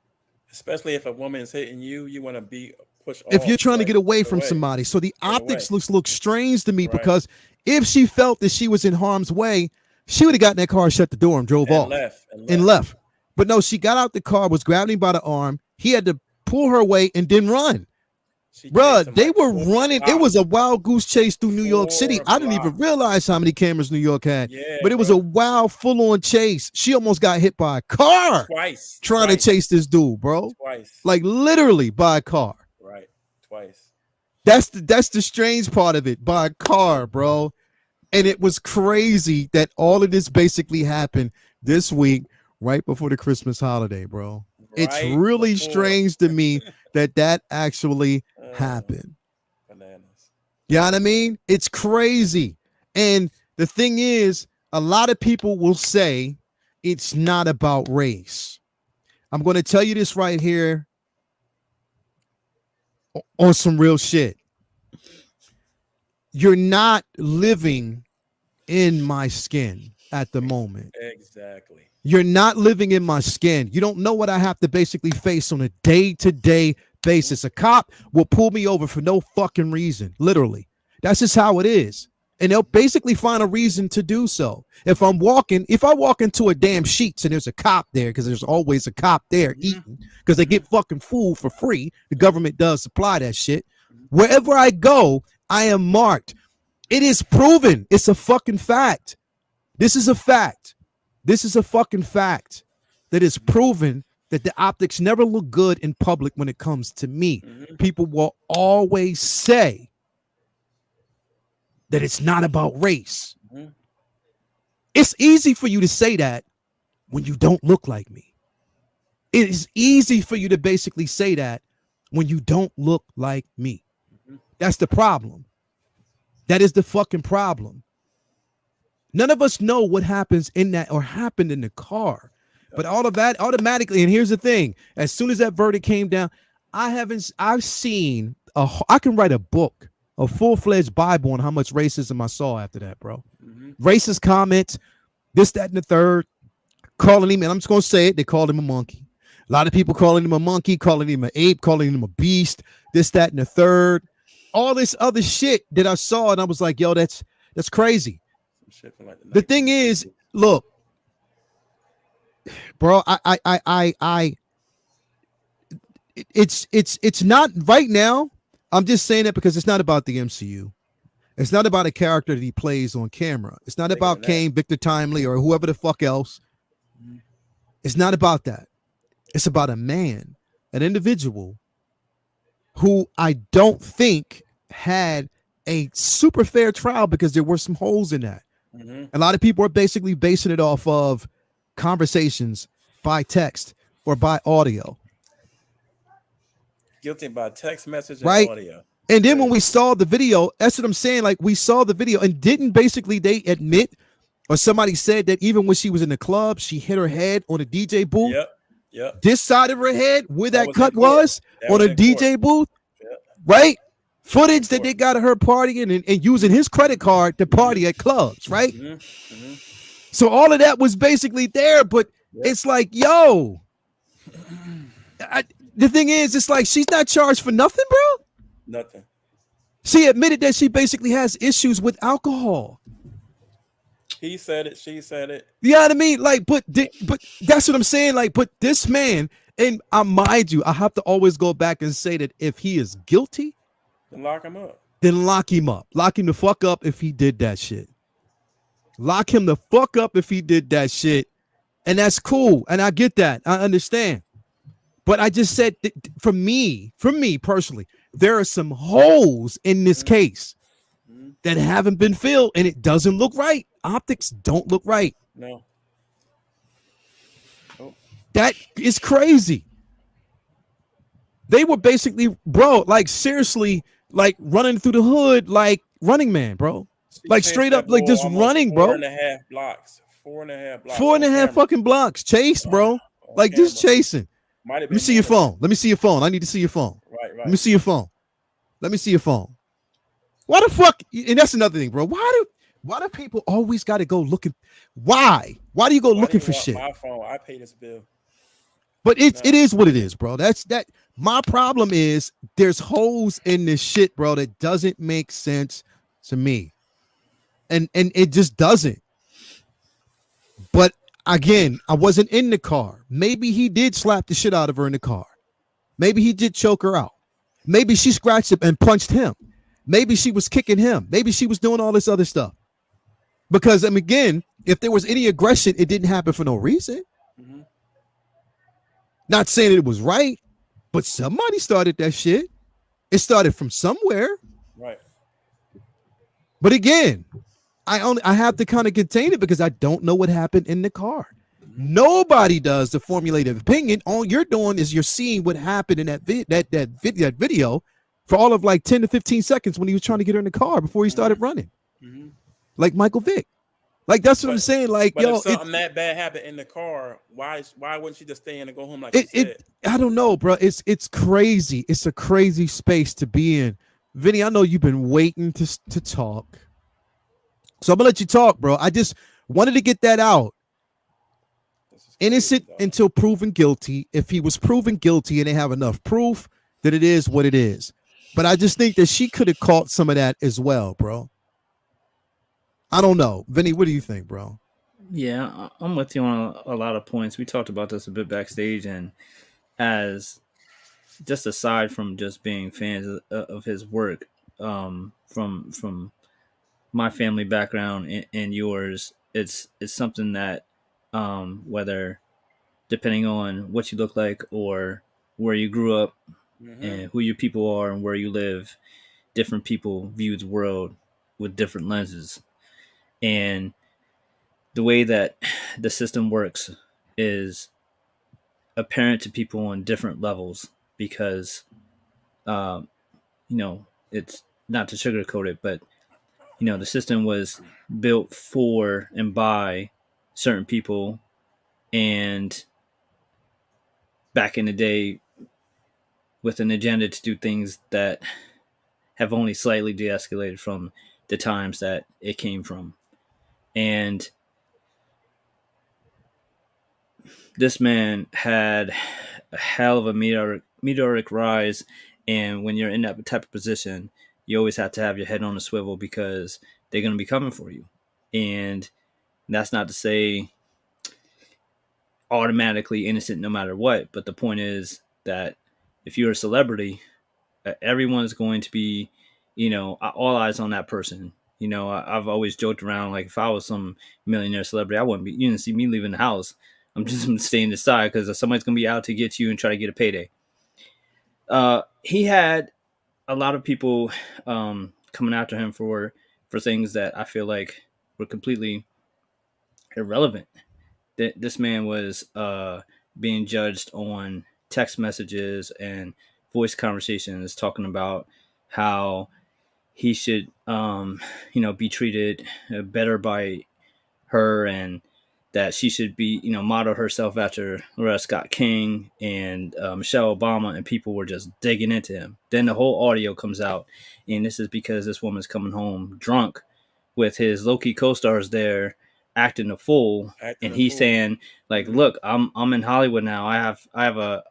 Especially if a woman is hitting you, you want to be pushed If you're off. trying to Like get away get from away. somebody. So the Get away. optics look strange to me Right. because if she felt that she was in harm's way, she would have gotten in that car, shut the door, and drove And off left. And and left. left. But no, she got out the car, was grabbing him by the arm. He had to pull her away and then run. She chased Bruh, him they like were 4 running. It was blocks. a wild goose chase through New York City. 4 I didn't even blocks. realize how many cameras New York had, Yeah, but it was a bro. wild, full on chase. She almost got hit by a car Twice. trying to Twice. chase this dude, bro. Twice. Like literally by a car. Right. Twice. That's the strange part of it. By a car, bro. And it was crazy that all of this basically happened this week, right before the Christmas holiday, bro. It's Right really before. strange to me that actually happened. Bananas. You know what I mean? It's crazy. And the thing is, a lot of people will say it's not about race. I'm going to tell you this right here on some real shit. You're not living in my skin at the moment. Exactly. You're not living in my skin. You don't know what I have to basically face on a day-to-day basis. A cop will pull me over for no fucking reason, literally. That's just how it is. And they'll basically find a reason to do so. If I walk into a damn Sheets and there's a cop there, because there's always a cop there eating, because they get fucking food for free. The government does supply that shit. Wherever I go, I am marked. It is proven. It's a fucking fact. This is a fact. This is a fucking fact that is proven that the optics never look good in public when it comes to me. Mm-hmm. People will always say that it's not about race. Mm-hmm. It's easy for you to say that when you don't look like me. It is easy for you to basically say that when you don't look like me. Mm-hmm. That's the problem. That is the fucking problem. None of us know what happens in that or happened in the car. But all of that automatically, and here's the thing, as soon as that verdict came down, I've seen I can write a book, a full-fledged Bible on how much racism I saw after that, bro. Mm-hmm. Racist comments, this, that, and the third, calling him, and I'm just gonna say it, they called him a monkey. A lot of people calling him a monkey, calling him an ape, calling him a beast, this, that, and the third. All this other shit that I saw, and I was like, yo, that's crazy. Some shit from like The thing is, look, bro, it's not right now. I'm just saying it because it's not about the MCU. It's not about a character that he plays on camera. It's not about Kane, Victor Timely, or whoever the fuck else. It's not about that. It's about a man, an individual who I don't think had a super fair trial because there were some holes in that. Mm-hmm. A lot of people are basically basing it off of conversations by text or by audio, Guilty by text message and right? audio. It's And then when we crazy. saw the video, that's what I'm saying. Like we saw the video, and didn't basically they admit, or somebody said that even when she was in the club, she hit her head on a DJ booth, Yep. Yep. this side of her head where That that was in cut court. was That on was a in court. DJ booth, Yep. right? That was in Footage that court. they got of her partying and using his credit card to Mm-hmm. party at clubs, right? Mm-hmm. Mm-hmm. So all of that was basically there, but Yep. it's like, yo, I, the thing is, it's like she's not charged for nothing, bro. Nothing. She admitted that she basically has issues with alcohol. He said it. She said it. You know what I mean? Like, but that's what I'm saying. Like, but this man, and I mind you, I have to always go back and say that if he is guilty, Then lock him up. then lock him up. Lock him the fuck up if he did that shit. Lock him the fuck up if he did that shit. And that's cool. And I get that. I understand. But I just said for me personally, there are some holes in this case Mm-hmm. that haven't been filled, and it doesn't look right. Optics don't look right. No. Oh. That is crazy. They were basically, bro, like seriously, like running through the hood like Running Man, bro. She Like chased straight that up, like boy just almost running, four bro. and a half blocks. 4.5 blocks. Four and on a half camera. fucking blocks. Chase, bro. On Like just camera. chasing. Might have Let me been see your more than phone. Let me see your phone. I need to see your phone. that. Right. Let me Right. see your phone. Let me see your phone. Why the fuck? And that's another thing, bro. Why do people always got to go looking? Why? Why do you go Why do looking you for want shit? my phone? I pay this bill. But it No. is what it is, bro. That's that. My problem is there's holes in this shit, bro, that doesn't make sense to me. And it just doesn't. But again, I wasn't in the car. Maybe he did slap the shit out of her in the car. Maybe he did choke her out. Maybe she scratched him and punched him. Maybe she was kicking him. Maybe she was doing all this other stuff. Because again, if there was any aggression, it didn't happen for no reason. Mm-hmm. Not saying it was right, but somebody started that shit. It started from somewhere. Right. But again, I have to kind of contain it because I don't know what happened in the car. Mm-hmm. Nobody does the formulated opinion. All you're doing is you're seeing what happened in that video for all of like 10 to 15 seconds when he was trying to get her in the car before he started running. Mm-hmm. Like Michael Vick. Like that's what I'm But saying. Like, but if yo, something that bad happened in the car, why wouldn't she just stay in and go home like you said? I don't know, bro. It's crazy. It's a crazy space to be in. Vinny, I know you've been waiting to talk. So I'm gonna let you talk, bro. I just wanted to get that out. This is crazy, Innocent dog. until proven guilty. If he was proven guilty and they have enough proof, that it is what it is. But I just think that she could have caught some of that as well, bro. I don't know. Vinny, what do you think, bro? Yeah, I'm with you on a lot of points. We talked about this a bit backstage, and as just aside from just being fans of his work, from my family background and yours, it's something that whether depending on what you look like or where you grew up Mm-hmm. and who your people are and where you live, different people view the world with different lenses. And the way that the system works is apparent to people on different levels because, um, it's not to sugarcoat it, but, the system was built for and by certain people. And back in the day, with an agenda to do things that have only slightly de escalated from the times that it came from. And this man had a hell of a meteoric rise. And when you're in that type of position, you always have to have your head on a swivel because they're going to be coming for you. And that's not to say automatically innocent no matter what. But the point is that if you're a celebrity, everyone's going to be, all eyes on that person. I've always joked around like if I was some millionaire celebrity, I wouldn't be. You didn't see me leaving the house. I'm just gonna stay in the side because somebody's gonna be out to get you and try to get a payday. He had a lot of people coming after him for things that I feel like were completely irrelevant. That this man was being judged on text messages and voice conversations, talking about how he should, be treated better by her, and that she should be, model herself after Loretta Scott King and Michelle Obama, and people were just digging into him. Then the whole audio comes out, and this is because this woman's coming home drunk with his Loki co-stars there acting a fool, Acting and a he's fool. saying like, Hmm. "Look, I'm in Hollywood now. I have a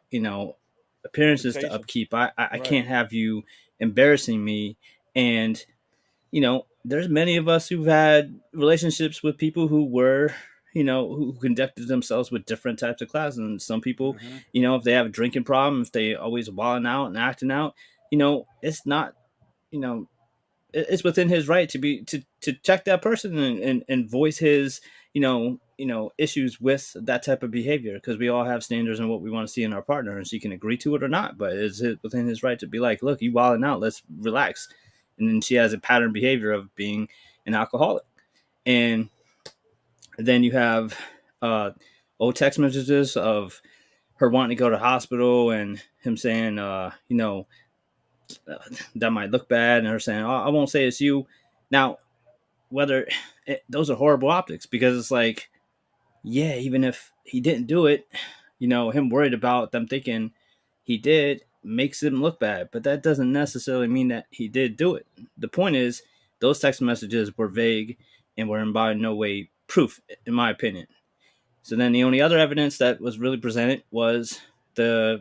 appearances to Reputation. upkeep. I Right. can't have you embarrassing me." And there's many of us who've had relationships with people who were, who conducted themselves with different types of classes. And some people, Hmm. if they have a drinking problem, if they always wilding out and acting out, it's not, you know, it's within his right to be to check that person and voice his, issues with that type of behavior, because we all have standards and what we want to see in our partner, and she can agree to it or not. But it's within his right to be like, look, you wilding out, let's relax. And then she has a pattern behavior of being an alcoholic. And then you have old text messages of her wanting to go to the hospital, and him saying, that might look bad, and her saying, oh, I won't say it's you. Now, whether those are horrible optics, because it's like, yeah, even if he didn't do it, him worried about them thinking he did makes him look bad, but that doesn't necessarily mean that he did do it. The point is, those text messages were vague and were in by no way proof, in my opinion. So then the only other evidence that was really presented was the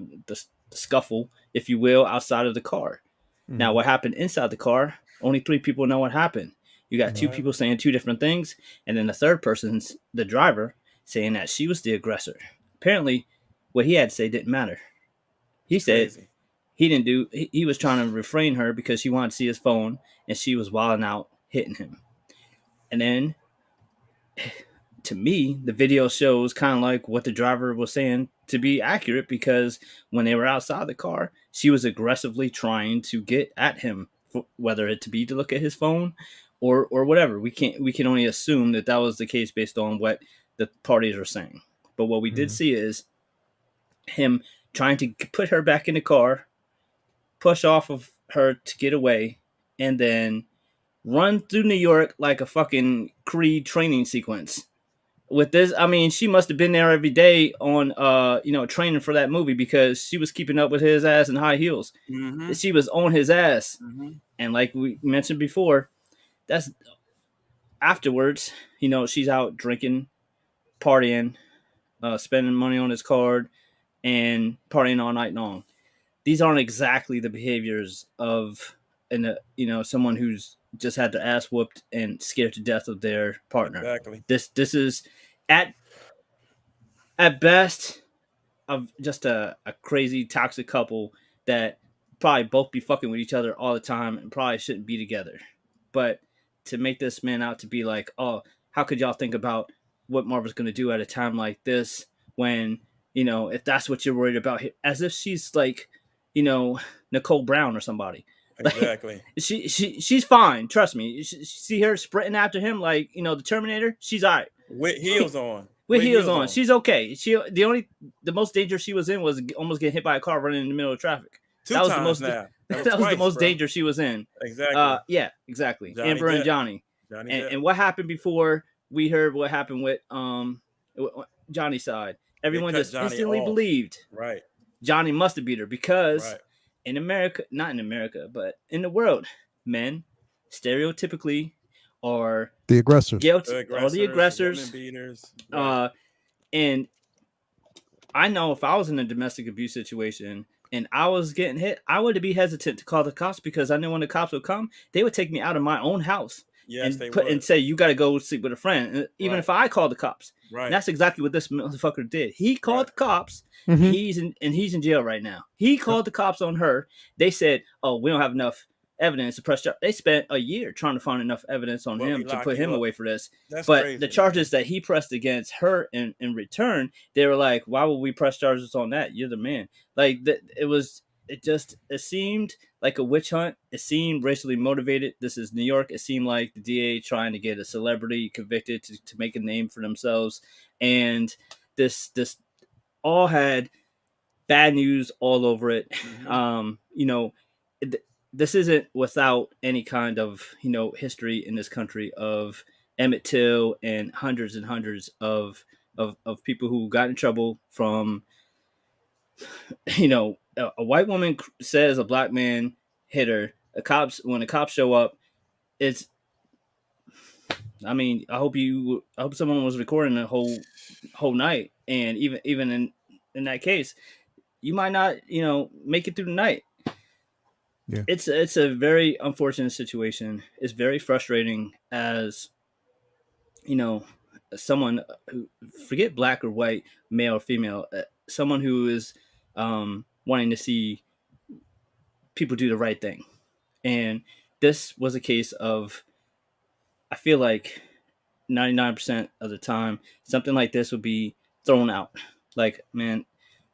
scuffle, if you will, outside of the car. Now, Mhm. what happened inside the car? Only three people know what happened. You got two Mhm. Right. people saying two different things, and then the third person's the driver saying that she was the aggressor. Apparently, what he had to say didn't matter. He It's said crazy. he didn't do. He was trying to refrain her because she wanted to see his phone, and she was wilding out, hitting him. And then, to me, the video shows kind of like what the driver was saying to be accurate, because when they were outside the car, she was aggressively trying to get at him, whether it to be to look at his phone or whatever. We can only assume that that was the case based on what the parties are saying. But what we did Mhm. see is him trying to put her back in the car, push off of her to get away, and then run through New York like a fucking Creed training sequence. With this, I mean, she must have been there every day on, training for that movie, because she was keeping up with his ass in high heels. Hmm. She was on his ass, Hmm. and like we mentioned before, that's afterwards. She's out drinking, partying, spending money on his card, and partying all night long. These aren't exactly the behaviors of someone who's just had their ass whooped and scared to death of their partner. Exactly. This is at at best of just a crazy toxic couple that probably both be fucking with each other all the time and probably shouldn't be together. But to make this man out to be like, oh, how could y'all think about what Marvel's going to do at a time like this, when, if that's what you're worried about, as if she's like, you know, Nicole Brown or somebody. Like, Exactly. she's fine. Trust me. See her sprinting after him like, the Terminator. She's all right. With heels on. With With heels heels on, on. she's okay. The most danger she was in was almost getting hit by a car running in the middle of traffic. Two That was the times most now. That was that was the twice, most bro. danger she was in. Exactly. Yeah, exactly. Johnny Amber and Depp. Johnny. Johnny And Depp. and what happened before we heard what happened with Johnny's side? They Everyone cut just Johnny instantly off. believed Right. Johnny must have beat her, because Right. in America, not in America, but in the world, men stereotypically are The aggressors. guilty, The are the aggressors, women aggressors. beaters. Right. Uh, and I know if I was in a domestic abuse situation and I was getting hit, I would be hesitant to call the cops, because I know when the cops would come, they would take me out of my own house Yes, and they put would. and say, you got to go sleep with a friend, even Right. if I called the cops. And Right. that's exactly what this motherfucker did. He Right. called the cops. Hmm. He's in jail right now. He Yep. called the cops on her. They said, "Oh, we don't have enough evidence to press charge." They spent a year trying to find enough evidence on But we him to lock put you him up. away for this. That's But the crazy, man. charges that he pressed against her in return, they were like, "Why would we press charges on that? You're the man." Like it was it seemed like a witch hunt. It seemed racially motivated. This is New York. It seemed like the DA trying to get a celebrity convicted to make a name for themselves, and this all had bad news all over it. Mm-hmm. You know, this isn't without any kind of history in this country of Emmett Till and hundreds of people who got in trouble from a white woman says a black man hit her. The cops when the cops show up, it's I hope someone was recording the whole night, and even in that case, you might not make it through the night. Yeah. It's a very unfortunate situation. It's very frustrating as you know someone who forget black or white, male or female, someone who is wanting to see people do the right thing. And this was a case of, I feel like 99% of the time, something like this would be thrown out. Like, man,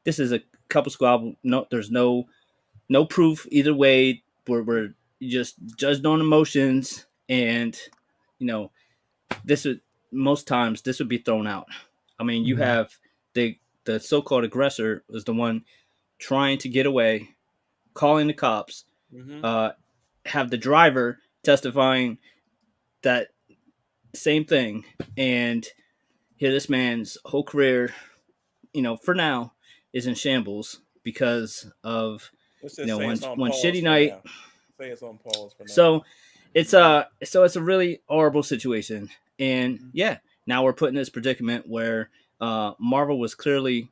this is a couple squabble. No, there's no proof either way. We're just judged on emotions, and you know, this would most times this would be thrown out. I mean, you Mhm. have the so-called aggressor was the one trying to get away, calling the cops. Mm-hmm. Uh, have the driver testifying that same thing, and here this man's whole career, for now, is in shambles because of Let's just say it's on one pause shitty for night. now. Say it's on pause for now. So it's a really horrible situation, and Mm-hmm. yeah, now we're put in this predicament where Marvel was clearly,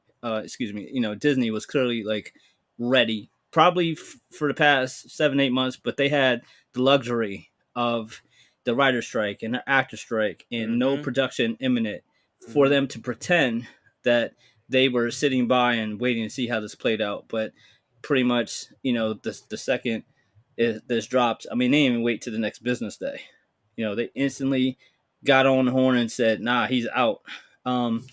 Disney was clearly like ready, probably for the past 7 8 months, but they had the luxury of the writer strike and the actor strike and no Mm-hmm. production imminent for Mm-hmm. them to pretend that they were sitting by and waiting to see how this played out, but pretty much, the second this dropped, I mean, they didn't even wait to the next business day. They instantly got on the horn and said, "Nah, he's out." Um,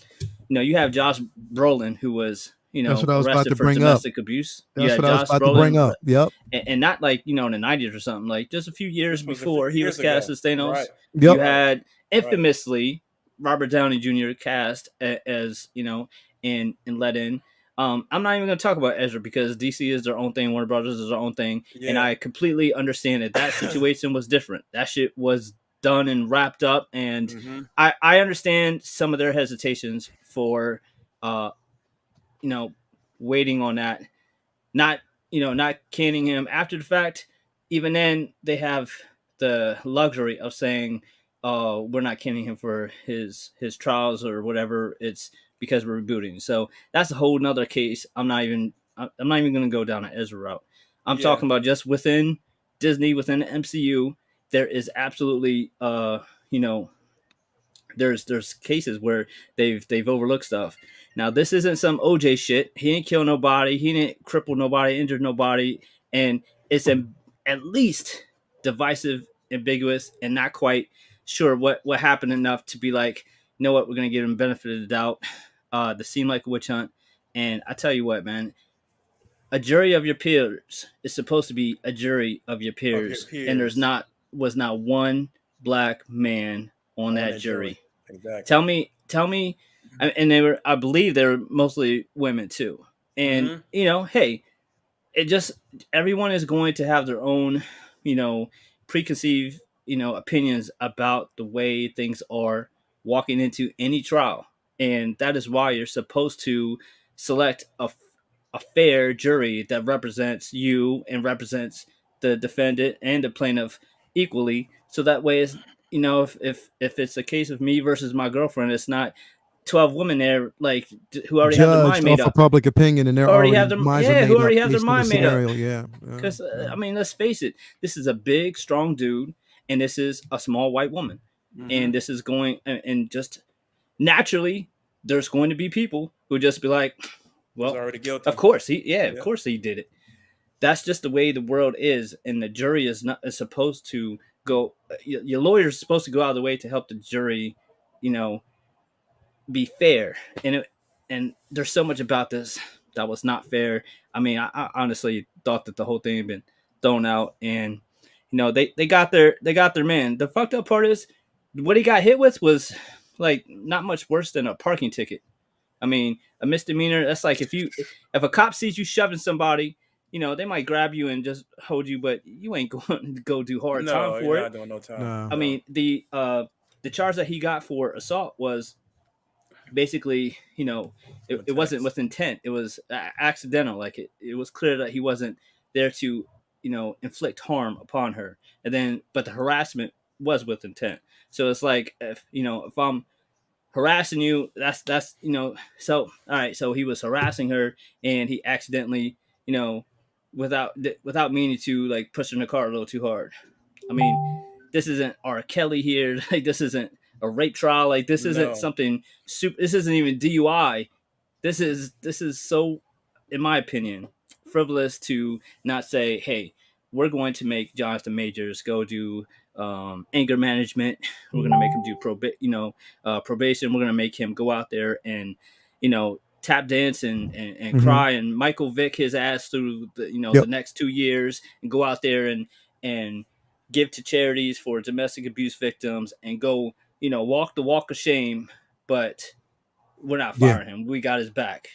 you have Josh Brolin, who was, That's what I was about arrested to for bring up. domestic abuse. You That's had what I was Josh about to bring Brolin, up. Yep. and not like in the '90s or something. Like just a few years This was a few before he was years cast ago. as Thanos. Right. Yep. You Right. had Right. infamously Robert Downey Jr. cast as and let in. I'm not even going to talk about Ezra because DC is their own thing, Warner Brothers is their own thing, and Yeah. I completely understand that situation was different. That shit was done and wrapped up, and Mm-hmm. I understand some of their hesitations for uh you know waiting on that, not not canning him after the fact. Even then, they have the luxury of saying, "Oh, we're not canning him for his trials or whatever. It's because we're rebooting." So that's a whole nother case. I'm not even going to go down an Ezra route. I'm Yeah. talking about just within Disney, within the MCU. There is absolutely you know there's cases where they've overlooked stuff. Now this isn't some OJ shit. He didn't kill nobody. He didn't cripple nobody, injure nobody, and it's at least divisive, ambiguous, and not quite sure what happened enough to be like, you know what, we're gonna give him benefit of the doubt. This seemed like a witch hunt, and I tell you what, man, a jury of your peers is supposed to be a jury of your Of your peers, and peers was not one black man on on that that jury. jury. Exactly. Tell me, and they were, I believe, they were mostly women too. And Mm-hmm. hey, it just everyone is going to have their own, you know, preconceived, opinions about the way things are walking into any trial, and that is why you're supposed to select a fair jury that represents you and represents the defendant and the plaintiff equally. So that way, it's if it's a case of me versus my girlfriend, it's not 12 women there like who already have their Judged mind made off of up, public opinion, and they're already have already their minds are yeah, who made up already have their based on the mind made up. scenario. Yeah. Yeah. Because Yeah. I mean, let's face it, this is a big, strong dude, and this is a small white woman, Mm-hmm. and this is going and just naturally, there's going to be people who just be like, He's well, already of guilty. course of Yep. course he did it. That's just the way the world is, and the jury is supposed to go. Your lawyer is supposed to go out of the way to help the jury, you know, be fair. And there's so much about this that was not fair. I mean, I honestly thought that the whole thing had been thrown out, and they got their man. The fucked up part is what he got hit with was like not much worse than a parking ticket. I mean, a misdemeanor. That's like if a cop sees you shoving somebody, they might grab you and just hold you, but you ain't going to go do hard time No, you're for it. not doing no time. No. I No, mean, the charge that he got for assault was basically, for the it wasn't text. with intent. It was accidental. Like it was clear that he wasn't there to, inflict harm upon her. And then, but the harassment was with intent. So it's like if I'm harassing you, that's. So all right, so he was harassing her, and he accidentally, you know, without meaning to like push her in the car a little too hard. I mean, this isn't R. Kelly here. Like this isn't a rape trial. Like this isn't No, something super. This isn't even DUI. This is so, in my opinion, frivolous to not say, hey, we're going to make Jonathan Majors go do anger management. We're going to make him do probation. We're going to make him go out there and tap dance and Mhm. cry and Michael Vick his ass through the Yep. next 2 years and go out there and give to charities for domestic abuse victims and go walk the walk of shame, but we're not Yeah. firing him. We got his back.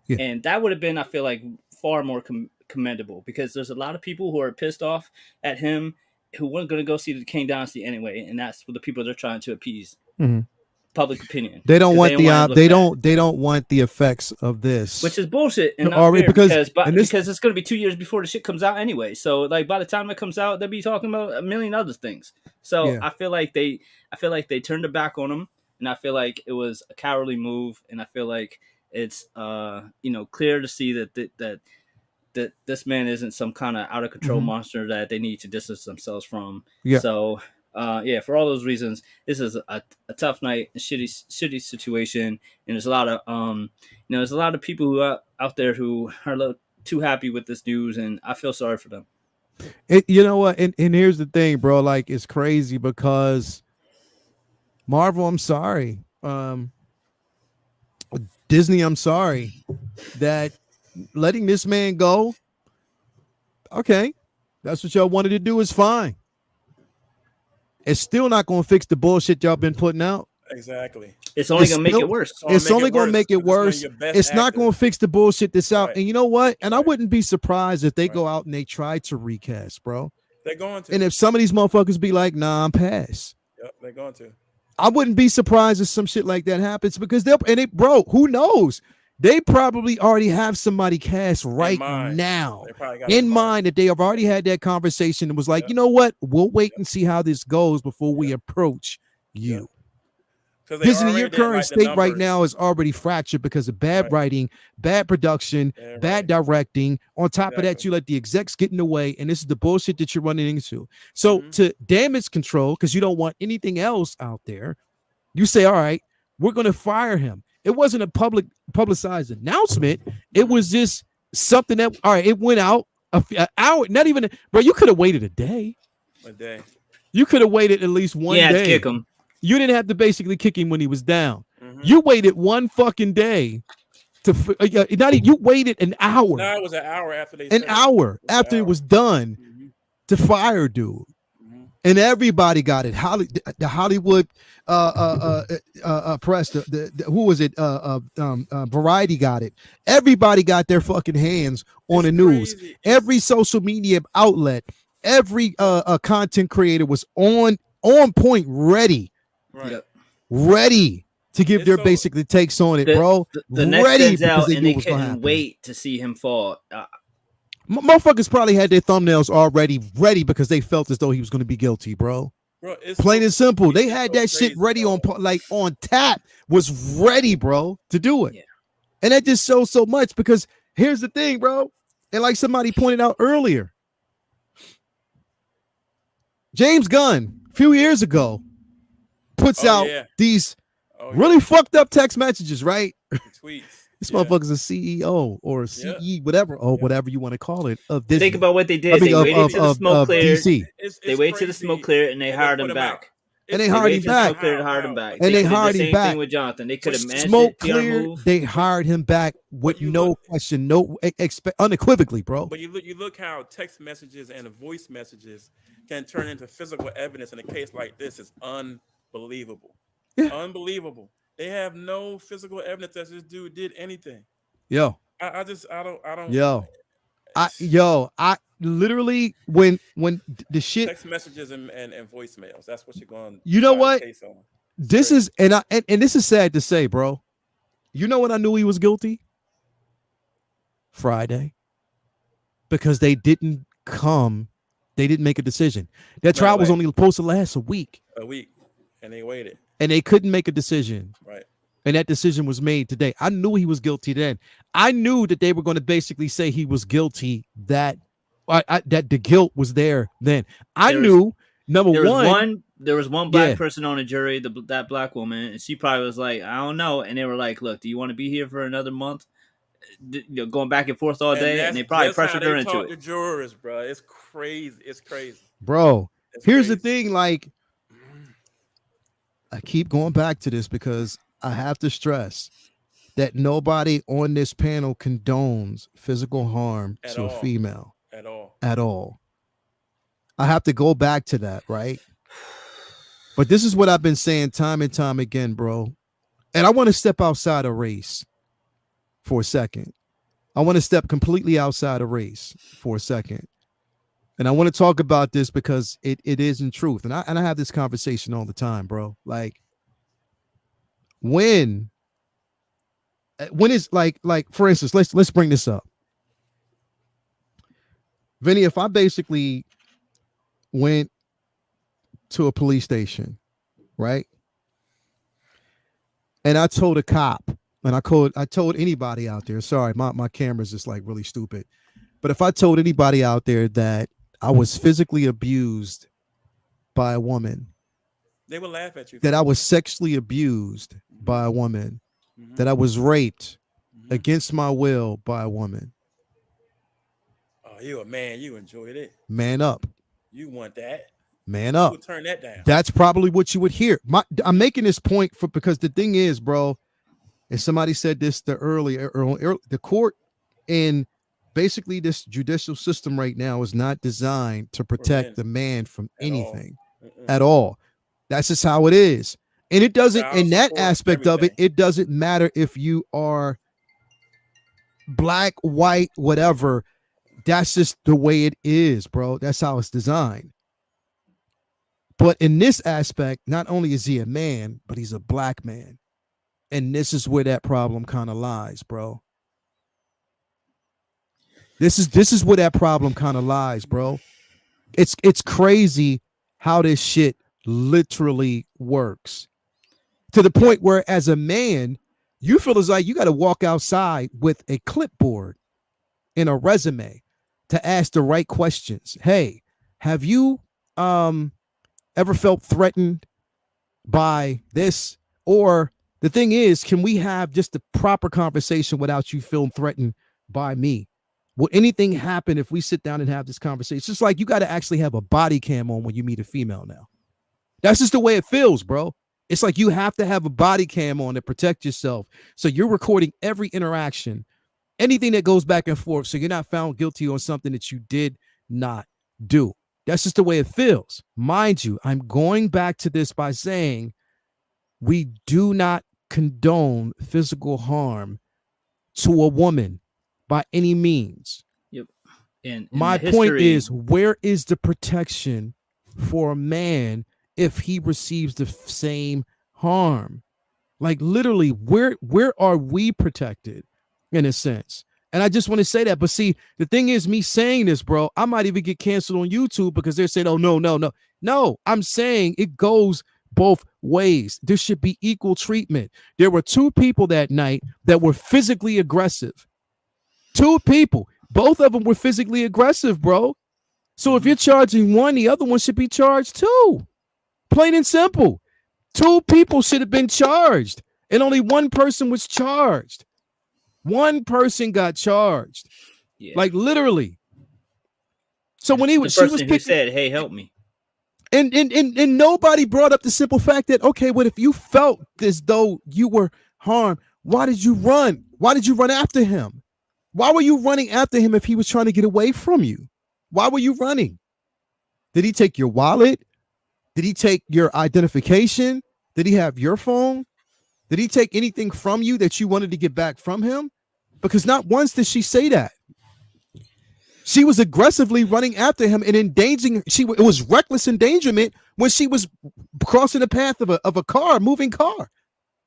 Yeah. And that would have been, I feel like, far more commendable because there's a lot of people who are pissed off at him who weren't going to go see the Kane Dynasty anyway. And that's what the people they're trying to appease Mhm. public opinion They don't because they want don't want to look bad. they don't want the effects of Which this is bullshit and not already fair because and this because it's going to be 2 years before the shit comes out anyway. So like by the time it comes out, they'll be talking about a million other things. So yeah. I feel like they turned their back on him, and I feel like it was a cowardly move, and I feel like it's clear to see that this man isn't some kind of out of control Mhm. monster that they need to distance themselves from. Yeah. So yeah, for all those reasons, this is a tough night, a shitty situation, and there's a lot of there's a lot of people who are out there who are a little too happy with this news, and I feel sorry for them. You know what? And here's the thing, bro. Like it's crazy because Marvel, I'm sorry. Disney, I'm sorry that letting this man go. Okay, that's what y'all wanted to do is fine. It's still not going to fix the bullshit y'all been putting out. exactly. It's only It's gonna make still it worse. it's only going to make it 'cause it's one of worse. your best It's not going to actors. fix the bullshit that's out. Right, And you know what? And I right, wouldn't be surprised if they right. go out and they try to recast, bro. They're going And to. if some of these motherfuckers be like, nah, I'm past. Yep, they're going to. I wouldn't be surprised if some shit like that happens because bro, who knows? They probably already have somebody cast In right mind. now They probably got it in mind that they have already had that conversation and was like, Yep, you know what? We'll wait yep, and see how this goes before we yep, approach yep. you. Because they Because your already didn't current like the state right numbers. now is already fractured because of bad Right. writing, bad production, Yeah, bad right. directing. On top of that, Exactly. you let the execs get in the way, and this is the bullshit that you're running into. So Mm-hmm. to damage control, because you don't want anything else out there, you say, all right, we're going to fire him. It wasn't a publicized announcement. It Mm-hmm. was just something that, all right, it went out an hour, not even, bro, you could have waited a day. A day. You could have waited at least one Yeah, to kick day. him. You didn't have to basically kick him when he was down. Mm-hmm. You waited one fucking day to, not even, you waited an hour, No, it was an hour after they an said it. hour It was an after it hour. was done Mm-hmm. to fire dude. Mm-hmm. And everybody got it. The Hollywood press, who was it? Variety got it. Everybody got their fucking hands on It's the news. crazy. Every social media outlet, every content creator was on point, ready Right. Yep. to give It's their so basically takes on it, The, bro. the next Ready because Denzel, they and knew they it was gonna couldn't happen. wait to see him fall. Motherfuckers probably had their thumbnails already ready because they felt as though he was going to be guilty, bro. bro, it's Plain so and simple. They it's had so that shit crazy, ready though. on tap, was ready, bro, to do it. Yeah. And that just shows so much because here's the thing, bro. And like somebody pointed out earlier, James Gunn, a few years ago, puts Oh out yeah. these Oh really yeah. fucked up text messages, right? The tweets. This Yeah. motherfucker's a CEO or a CE, whatever, or Yeah. whatever you want to call it, of Think Disney. about what they I did. mean, They waited till the smoke of cleared. DC. It's They waited till the smoke crazy. cleared, and they And they hired put him him out. back. and they It's They hired waited him till back. smoke cleared and hired him back. And They they could have the hired him same thing back. with Jonathan. They could but have managed Smoke it, PR cleared. move. They hired him back with you no look, question, no unequivocally, bro. but you look how text messages and voice messages can turn into physical evidence in a case like this. Is unbelievable, Yeah. unbelievable. They have no physical evidence that this dude did anything. Yo, I don't. yo, I literally when the shit. Text messages and voicemails. That's what you're going to You know try the what? case on. It's This crazy. is and this is sad to say, bro. You know when I knew he was guilty? Friday, because they didn't come. They didn't make a decision. That Right trial was away, only supposed to last a week, a week, and they waited. and they couldn't make a decision. Right. And that decision was made today. I knew he was guilty then. I knew that they were going to basically say he was guilty. That the guilt was there then. I There was knew number there was one. one black Yeah, person on the jury, that black woman, and she probably was like, I don't know. And they were like, look, do you want to be here for another month? Going back and forth all And day, and that's they probably just how pressured her they into talk it. to jurors, bro. It's crazy. It's crazy. bro. It's Here's the crazy. thing. Like, I keep going back to this because I have to stress that nobody on this panel condones physical harm At to a all. female At all. at all. I have to go back to that, right? But this is what I've been saying time and time again, bro. And I want to step outside of race for a second. I want to step completely outside of race for a second. And I want to talk about this because it is in truth. And I have this conversation all the time, bro. Like when is like for instance, let's bring this up. Vinny, if I basically went to a police station, right? And I told a cop, and I told anybody out there, sorry, my camera's just like really stupid. But if I told anybody out there that I was physically abused by a woman, They will laugh at you. that I was sexually abused by a woman, Mm-hmm. that I was raped Mm-hmm. against my will by a woman, Oh, you a man. You enjoyed it. man up, You want that. man You up. would turn that down. That's probably what you would hear. I'm making this point for because the thing is, bro, and somebody said this the court and basically this judicial system right now is not designed to protect men. the man from At all. anything Mm-mm. at all. That's just how it is. And it doesn't, Child in that support, aspect of it, everything. it doesn't matter if you are black, white, whatever. That's just the way it is, bro. That's how it's designed. But in this aspect, not only is he a man, but he's a black man. And this is where that problem kind of lies, bro. This is where that problem kind of lies, bro. It's crazy how this shit literally works. To the point where as a man, you feel as like you got to walk outside with a clipboard and a resume to ask the right questions. Hey, have you ever felt threatened by this? Or the thing is, can we have just a proper conversation without you feeling threatened by me? Will anything happen if we sit down and have this conversation? It's just like you got to actually have a body cam on when you meet a female now. That's just the way it feels, bro. It's like you have to have a body cam on to protect yourself. So you're recording every interaction, anything that goes back and forth. So you're not found guilty on something that you did not do. That's just the way it feels. Mind you, I'm going back to this by saying we do not condone physical harm to a woman by any means. Yep. And my point is, where is the protection for a man if he receives the same harm? Like literally, where are we protected in a sense? And I just want to say that. But see, the thing is, me saying this, bro, I might even get canceled on YouTube because they're saying, oh, no. I'm saying it goes both ways. There should be equal treatment. There were two people that night that were physically aggressive. Two people. Both of them were physically aggressive, bro. So if you're charging one, the other one should be charged too. Plain and simple. Two people should have been charged, and only one person was charged. One person got charged. Yeah. Like literally. So when she was who said, "Hey, help me." And nobody brought up the simple fact that, okay, what if you felt as though you were harmed? Why did you run? Why did you run after him? Why were you running after him if he was trying to get away from you? Why were you running? Did he take your wallet? Did he take your identification? Did he have your phone? Did he take anything from you that you wanted to get back from him? Because not once did she say that. She was aggressively running after him and endangering. It was reckless endangerment when she was crossing the path of a car, moving car.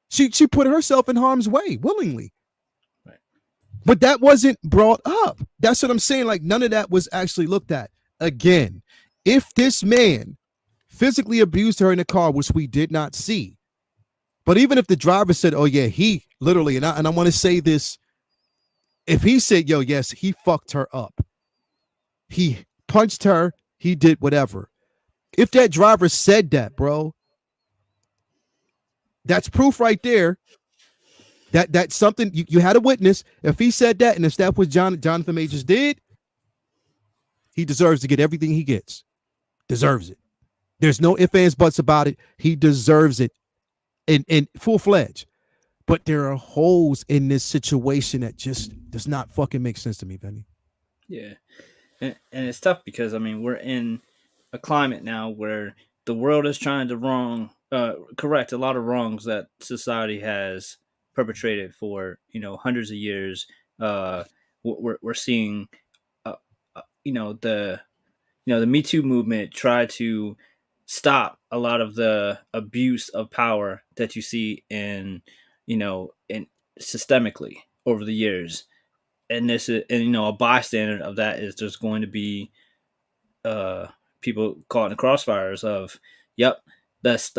She put herself in harm's way willingly. Right. But that wasn't brought up. That's what I'm saying. Like, none of that was actually looked at. Again, if this man physically abused her in the car, which we did not see, but even if the driver said, oh yeah, he literally, and I want to say this, if he said, yo, yes, he fucked her up, he punched her, he did whatever. If that driver said that, bro, that's proof right there that that's something you had a witness. If he said that, and if that was Jonathan Majors did, he deserves to get everything he gets. Deserves it. There's no ifs, ands, buts about it. He deserves it in full fledged. But there are holes in this situation that just does not fucking make sense to me, Benny. Yeah, and it's tough because I mean we're in a climate now where the world is trying to correct a lot of wrongs that society has perpetrated for hundreds of years. We're seeing you know the Me Too movement try to stop a lot of the abuse of power that you see in systemically over the years. And this is, and a bystander of that is there's going to be uh people caught in the crossfires of, yep, let's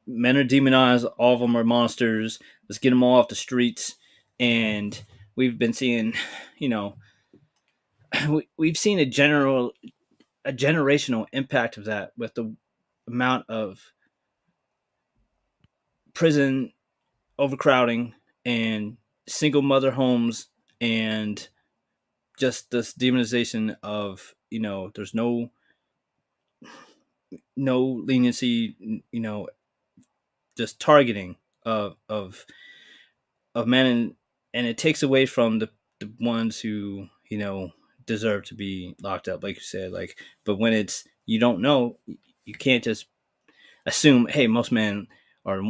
men are demonized, all of them are monsters, let's get them all off the streets. And we've been seeing, you know we've seen a generational impact of that with the amount of prison overcrowding and single mother homes, and just this demonization of, there's no leniency, just targeting of men, and it takes away from the ones who deserve to be locked up, like you said. Like, but when it's, you don't know, you can't just assume, hey, most men are,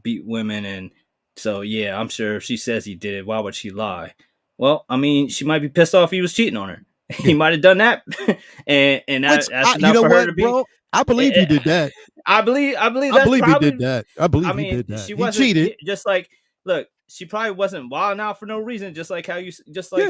beat women, and so yeah, I'm sure if she says he did it, why would she lie? Well, I mean, she might be pissed off he was cheating on her. He might have done that, and Which that's you enough know for her to what, be. bro? I believe he did that. I believe I that's believe he did probably. that. I I believe he mean, did that. she He wasn't cheated. just like, look. She probably wasn't wilding out for no reason. Just Yeah. like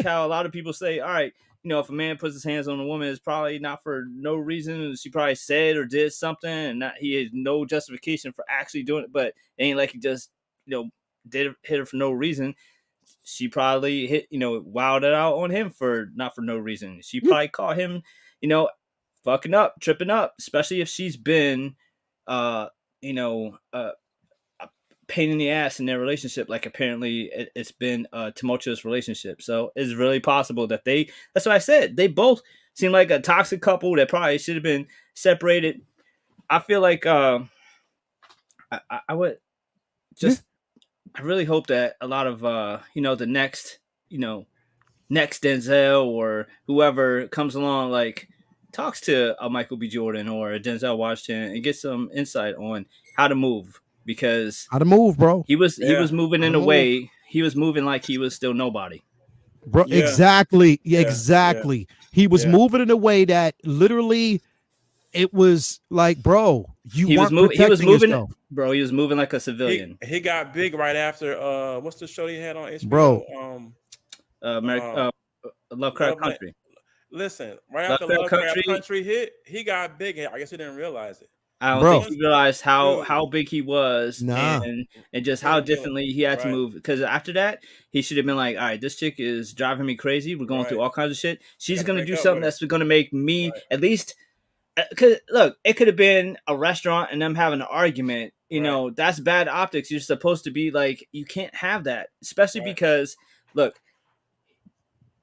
how a lot of people say, all right, if a man puts his hands on a woman, it's probably not for no reason. She probably said or did something, and not, he has no justification for actually doing it. But it ain't like he just, did hit her for no reason. She probably wilded out on him for not for no reason. She Yeah. probably caught him, fucking up, tripping up, especially if she's been, uh, you know, uh, a pain in the ass in their relationship. Like, apparently it's been a tumultuous relationship. So it's really possible that that's what I said. They both seem like a toxic couple that probably should have been separated. I feel like, I would Yeah. just, I really hope that a lot of, the next Denzel or whoever comes along, like, talks to a Michael B. Jordan or a Denzel Washington and gets some insight on how to move, because How to move, bro. he was Yeah. moving How to in a move. way, he was moving like he was still nobody. Bro, Yeah. exactly. Yeah, Yeah. Yeah. exactly. He was Yeah. moving in a way that literally it was like, bro, you weren't He was protecting moving, yourself. bro. He was moving like a He civilian. he got big right after what's the show he had on Bro, HBO? America, Um Lovecraft Love Country. Listen, right after Lovecraft Lovecraft Country. Country hit, he got big. I guess he didn't realize it. I don't think bro, Once, he realized how dude, how big he was, nah. and just how couldn't do it. differently he had to Right, move. Because after that, he should have been like, "All right, this chick is driving me crazy. We're going through right. all kinds of shit. I She's got to gonna break do up something with her. that's gonna make me Right, at least." Because look, it could have been a restaurant and them having an argument. right, That's bad optics. You're supposed to be like, you can't have that, especially right, because look,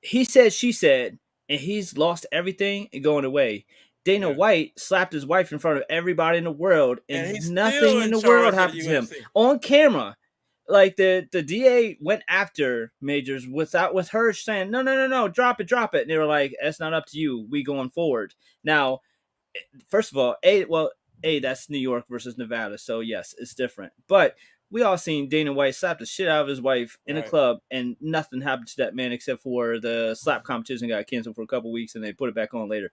he said, she said, and he's lost everything and going away. Dana Yeah. White slapped his wife in front of everybody in the world, And and he's still nothing in in the world charge of the happened to him UFC. on camera. Like the DA went after Majors with her saying no, drop it, and they were like, it's not up to you, we going forward. Now, first of all, that's New York versus Nevada, so yes, it's different. But we all seen Dana White slap the shit out of his wife in a Right. club, and nothing happened to that man except for the slap competition got canceled for a couple weeks, and they put it back on later.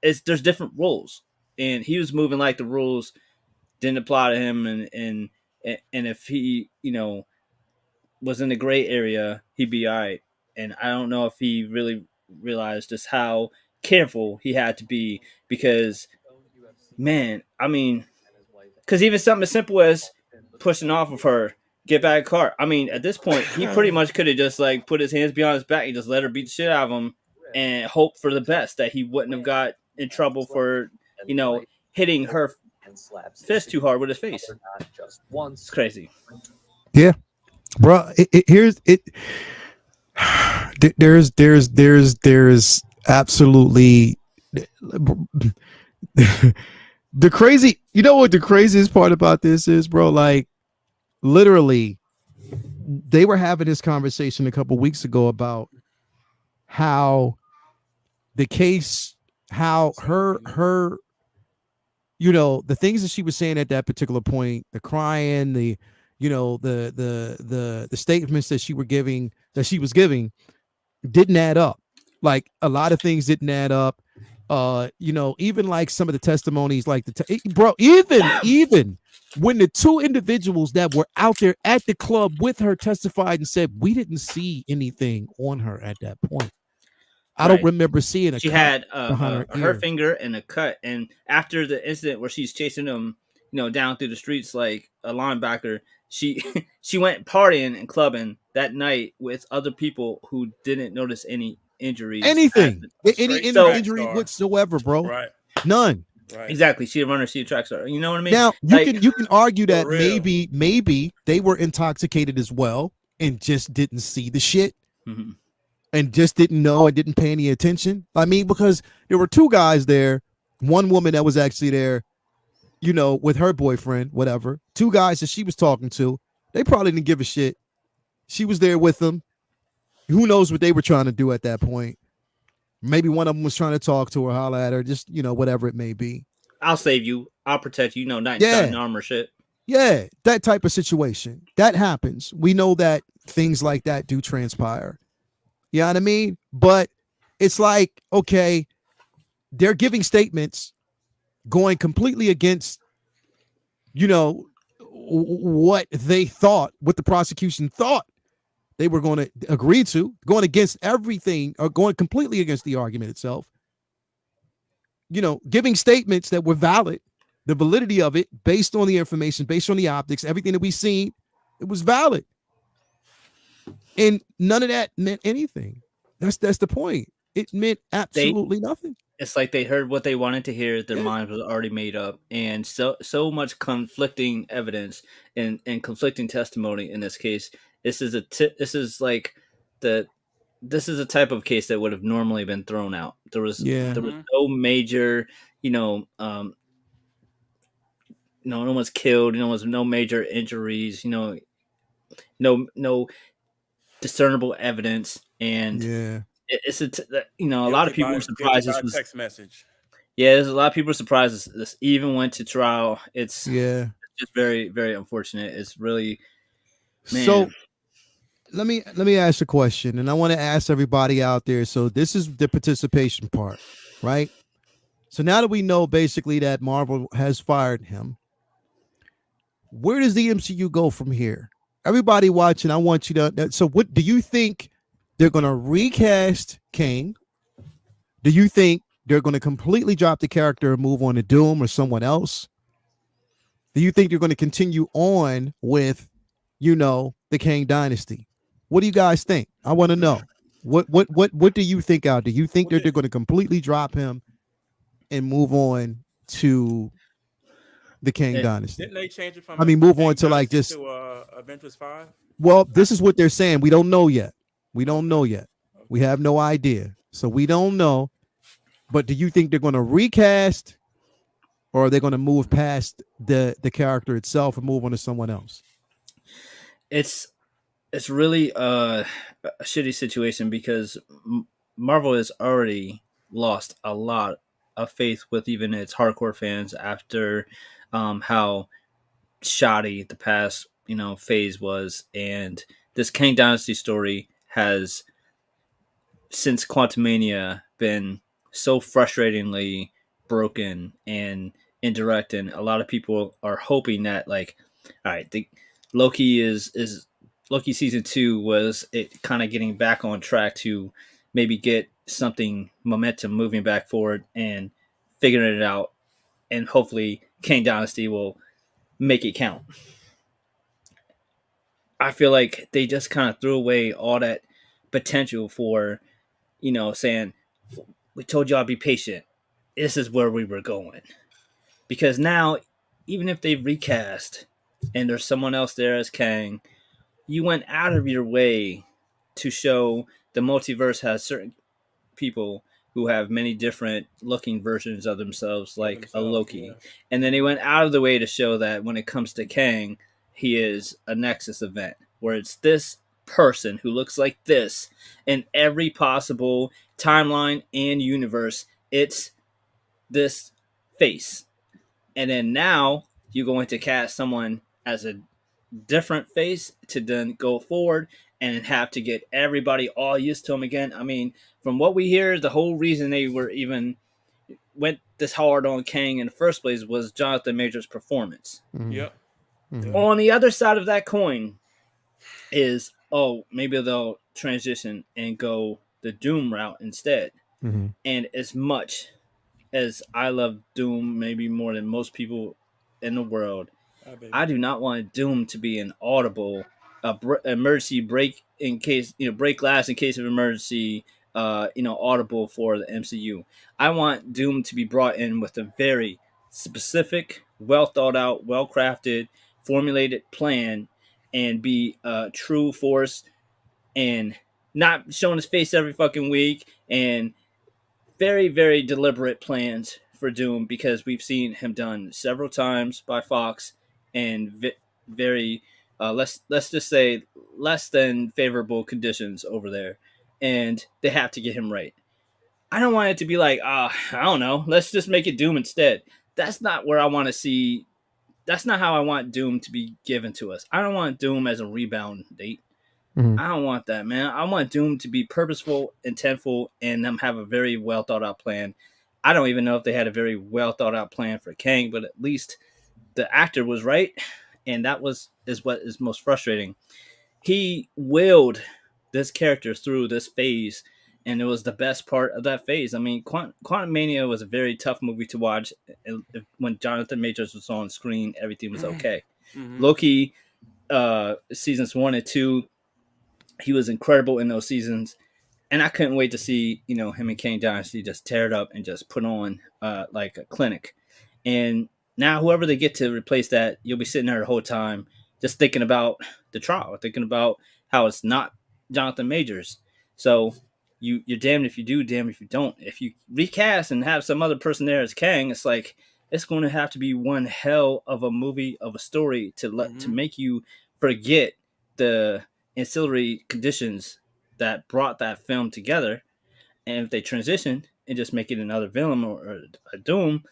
There's different rules, and he was moving like the rules didn't apply to him, and if he was in the gray area, he'd be all right. And I don't know if he really realized just how careful he had to be because, man, I mean, because even something as simple as pushing off of her, get back in the car. I mean, at this point, he pretty much could have just like put his hands behind his back and just let her beat the shit out of him and hope for the best that he wouldn't have got in trouble for, hitting her fist too hard with his face. It's crazy. Yeah, bro. Here's it. There's absolutely the crazy. You know what the craziest part about this is, bro? Like literally, they were having this conversation a couple weeks ago about how the case, how her the things that she was saying at that particular point, the crying, the the statements that she was giving didn't add up. Like a lot of things didn't add up. Even like some of the testimonies, like bro, even when the two individuals that were out there at the club with her testified and said we didn't see anything on her at that point. I don't Right. remember seeing a She cut had behind her her ear. finger and a cut. And after the incident where she's chasing him, down through the streets like a linebacker, she she went partying and clubbing that night with other people who didn't notice any injuries. Anything, A any straight track So injury star. whatsoever, bro. Right. None. Right. exactly, she a runner, she a track star. You know what I mean? Now Like, you can argue For that real. maybe they were intoxicated as well and just didn't see the shit mhm. and just didn't know and didn't pay any attention. I mean, because there were two guys there, one woman that was actually there, with her boyfriend, whatever. Two guys that she was talking to, they probably didn't give a shit. She was there with them. Who knows what they were trying to do at that point? Maybe one of them was trying to talk to her, holler at her, just whatever it may be. I'll save you. I'll protect you. Knight in Yeah, shining armor shit. yeah, that type of situation that happens. We know that things like that do transpire. You know what I mean? But it's like, okay, they're giving statements going completely against, what they thought, what the prosecution thought they were going to agree to, going against everything or going completely against the argument itself. Giving statements that were valid, the validity of it based on the information, based on the optics, everything that we seen, it was valid. And none of that meant anything. That's the point. It meant They absolutely nothing. It's like they heard what they wanted to hear. Their Yeah. mind was already made up, and so much conflicting evidence and conflicting testimony in this case. This is like the this is a type of case that would have normally been thrown out. Yeah. There was Mhm. no major, no one's killed. No one's no major injuries. No discernible evidence, and Yeah. it's a lot Guilty of people were by surprised this was. text message. Yeah, there's a lot of people surprised this even went to trial. It's Yeah. just very, very unfortunate. It's really, man. So let me ask a question, and I want to ask everybody out there. So this is the participation part, right? So now that we know basically that Marvel has fired him, where does the MCU go from here? Everybody watching, I want you to. So, what do you think they're going to recast Kane? Do you think they're going to completely drop the character and move on to Doom or someone else? Do you think they're going to continue on with, the Kane dynasty? What do you guys think? I want to know. What do you think out? Do you think Well, that they're going to completely drop him and move on to the Kane It, dynasty? didn't they change it from I mean, move on Kang to like Dynasty just to Avengers 5? well, Not this is what they're saying. We don't know yet. We don't okay. know yet. We Okay. have no idea. So we don't know. But do you think they're going to recast, or are they going to move past the character itself and move on to someone else? It's it's really a shitty situation because Marvel has already lost a lot of faith with even its hardcore fans after how shoddy the past phase was, and this Kang Dynasty story has since Quantumania been so frustratingly broken and indirect, and a lot of people are hoping that like, all right, the Loki is Loki season 2 was it kind of getting back on track to maybe get something momentum moving back forward and figuring it out, and hopefully Kang Dynasty will make it count. I feel like they just kind of threw away all that potential for saying we told y'all be patient. This is where we were going. Because now, even if they recast and there's someone else there as Kang, you went out of your way to show the multiverse has certain people who have many different looking versions of themselves, of like a themselves. Loki. Yes. And then they went out of the way to show that when it comes to Kang, he is a Nexus event, where it's this person who looks like this in every possible timeline and universe. It's this face. And then now you're going to cast someone as a different face to then go forward and have to get everybody all used to him again. I mean, from what we hear, the whole reason they were even went this hard on Kang in the first place was Jonathan Major's performance. Mm-hmm. Yep. Mm-hmm. Yep. On the other side of that coin is, oh, maybe they'll transition and go the Doom route instead. Mm-hmm. And as much as I love Doom, maybe more than most people in the world, Ah, baby. I do not want Doom to be an audible, emergency break in case break glass in case of emergency. Audible for the MCU. I want Doom to be brought in with a very specific, well thought out, well crafted, formulated plan, and be a true force and not showing his face every fucking week, and very, very deliberate plans for Doom because we've seen him done several times by Fox and very let's just say less than favorable conditions over there, and they have to get him right. I don't want it to be like I don't know, let's just make it Doom instead. That's not where I want to see. That's not how I want Doom to be given to us. I don't want Doom as a rebound date. Mm-hmm. I don't want that, man. I want Doom to be purposeful, intentful, and them have a very well thought out plan. I don't even know if they had a very well thought out plan for Kang, but at least the actor was right, and that was is what is most frustrating. He willed this character through this phase, and it was the best part of that phase. I mean, Quantum Mania was a very tough movie to watch. When Jonathan Majors was on screen, everything was okay. Mm-hmm. Loki, seasons 1 and 2, he was incredible in those seasons, and I couldn't wait to see him and Kane Dynasty just tear it up and just put on like a clinic. And now whoever they get to replace that, you'll be sitting there the whole time just thinking about the trial, thinking about how it's not Jonathan Majors. So you're damned if you do, damned if you don't. If you recast and have some other person there as Kang, it's like it's going to have to be one hell of a movie of a story to Mm-hmm. make you forget the ancillary conditions that brought that film together. And if they transition and just make it another villain or a Doom,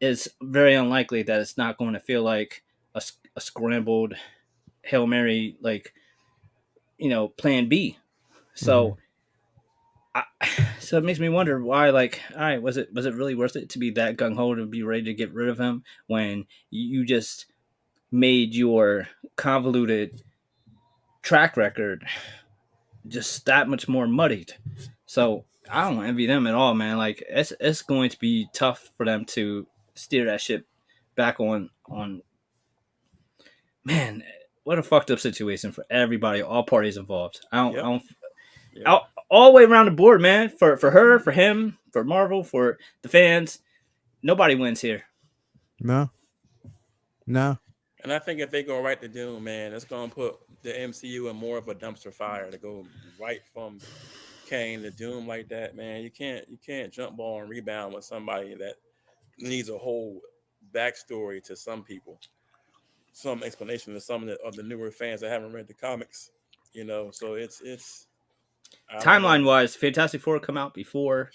it's very unlikely that it's not going to feel like a scrambled Hail Mary, like, plan B. Mm-hmm. So, I, so it makes me wonder why, like, all right, was it really worth it to be that gung ho to be ready to get rid of him when you just made your convoluted track record just that much more muddied? So I don't envy them at all, man. Like it's going to be tough for them to steer that ship back on. Man, what a fucked up situation for everybody, all parties involved. I Yep. don't Yep. all the way around the board, man. For her, for him, for Marvel, for the fans, nobody wins here. No, no. And I think if they go right to Doom, man, it's gonna put the MCU in more of a dumpster fire to go right from Kane to Doom like that, man. You can't jump ball and rebound with somebody that needs a whole backstory to some people, some explanation to some of the newer fans that haven't read the comics. So it's I don't know. Timeline wise, Fantastic Four come out before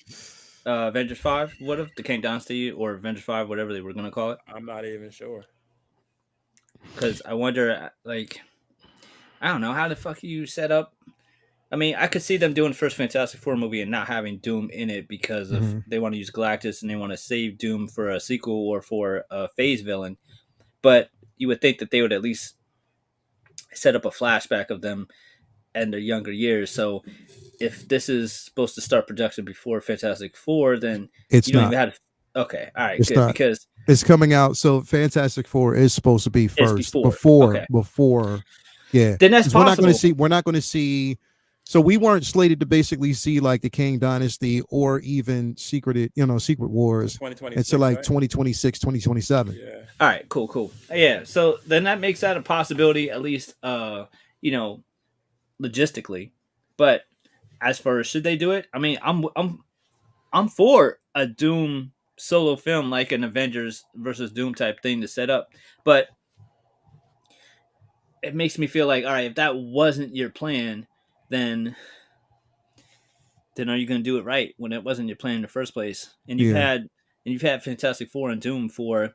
Avengers 5 would have, the Kang Dynasty or Avengers 5, whatever they were going to call it. I'm not even sure. Because I wonder, like, I don't know, how the fuck you set up. I mean, I could see them doing the first Fantastic Four movie and not having Doom in it because of Hmm. they want to use Galactus and they want to save Doom for a sequel or for a phase villain. But you would think that they would at least set up a flashback of them and their younger years. So if this is supposed to start production before Fantastic Four, then It's you don't even not. have to. Okay, all right, It's good not. because It's coming out. So Fantastic Four is supposed to be it's first before. before Okay, before. Yeah, then that's because we're not going to possible. see. We're not going to see. So we weren't slated to basically see like the King Dynasty or even Secret To Wars until 2026, like right? 2026, 2027. Yeah. All right, cool. Yeah, so then that makes that a possibility, at least, you know, logistically. But as far as should they do it, I mean, I'm for a Doom solo film like an Avengers versus Doom type thing to set up, but it makes me feel like, all right, if that wasn't your plan, then are you going to do it right when it wasn't your plan in the first place? Yeah, And you've had Fantastic Four and Doom for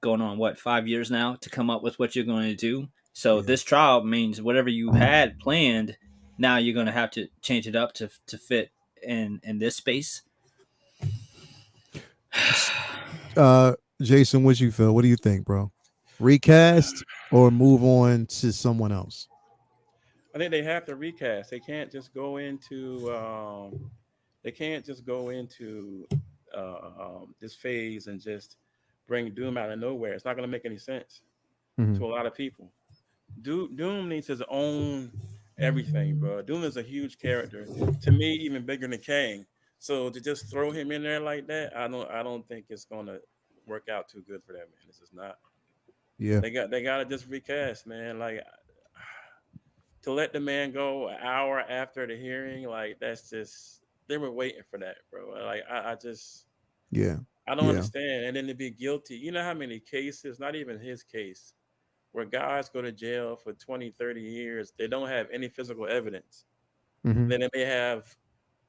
going on what 5 years now to come up with what you're going to do. So yeah. this trial means whatever you had planned, now you're going to have to change it up to fit in this space. Uh, Jason, what you feel? What do you think, bro? Recast or move on to someone else? I think they have to recast. They can't just go into this phase and just bring Doom out of nowhere. It's not going to make any sense Hmm. to a lot of people. Doom needs his own everything, bro. Doom is a huge character to me, even bigger than Kang. So to just throw him in there like that, I don't think it's gonna work out too good for that man. This is not. Yeah. They gotta just recast, man. Like to let the man go an hour after the hearing, like that's just they were waiting for that, bro. Like Yeah. I don't Yeah. understand. And then to be guilty, you know how many cases, not even his case, where guys go to jail for 20, 30 years, they don't have any physical evidence. Hmm. Then they may have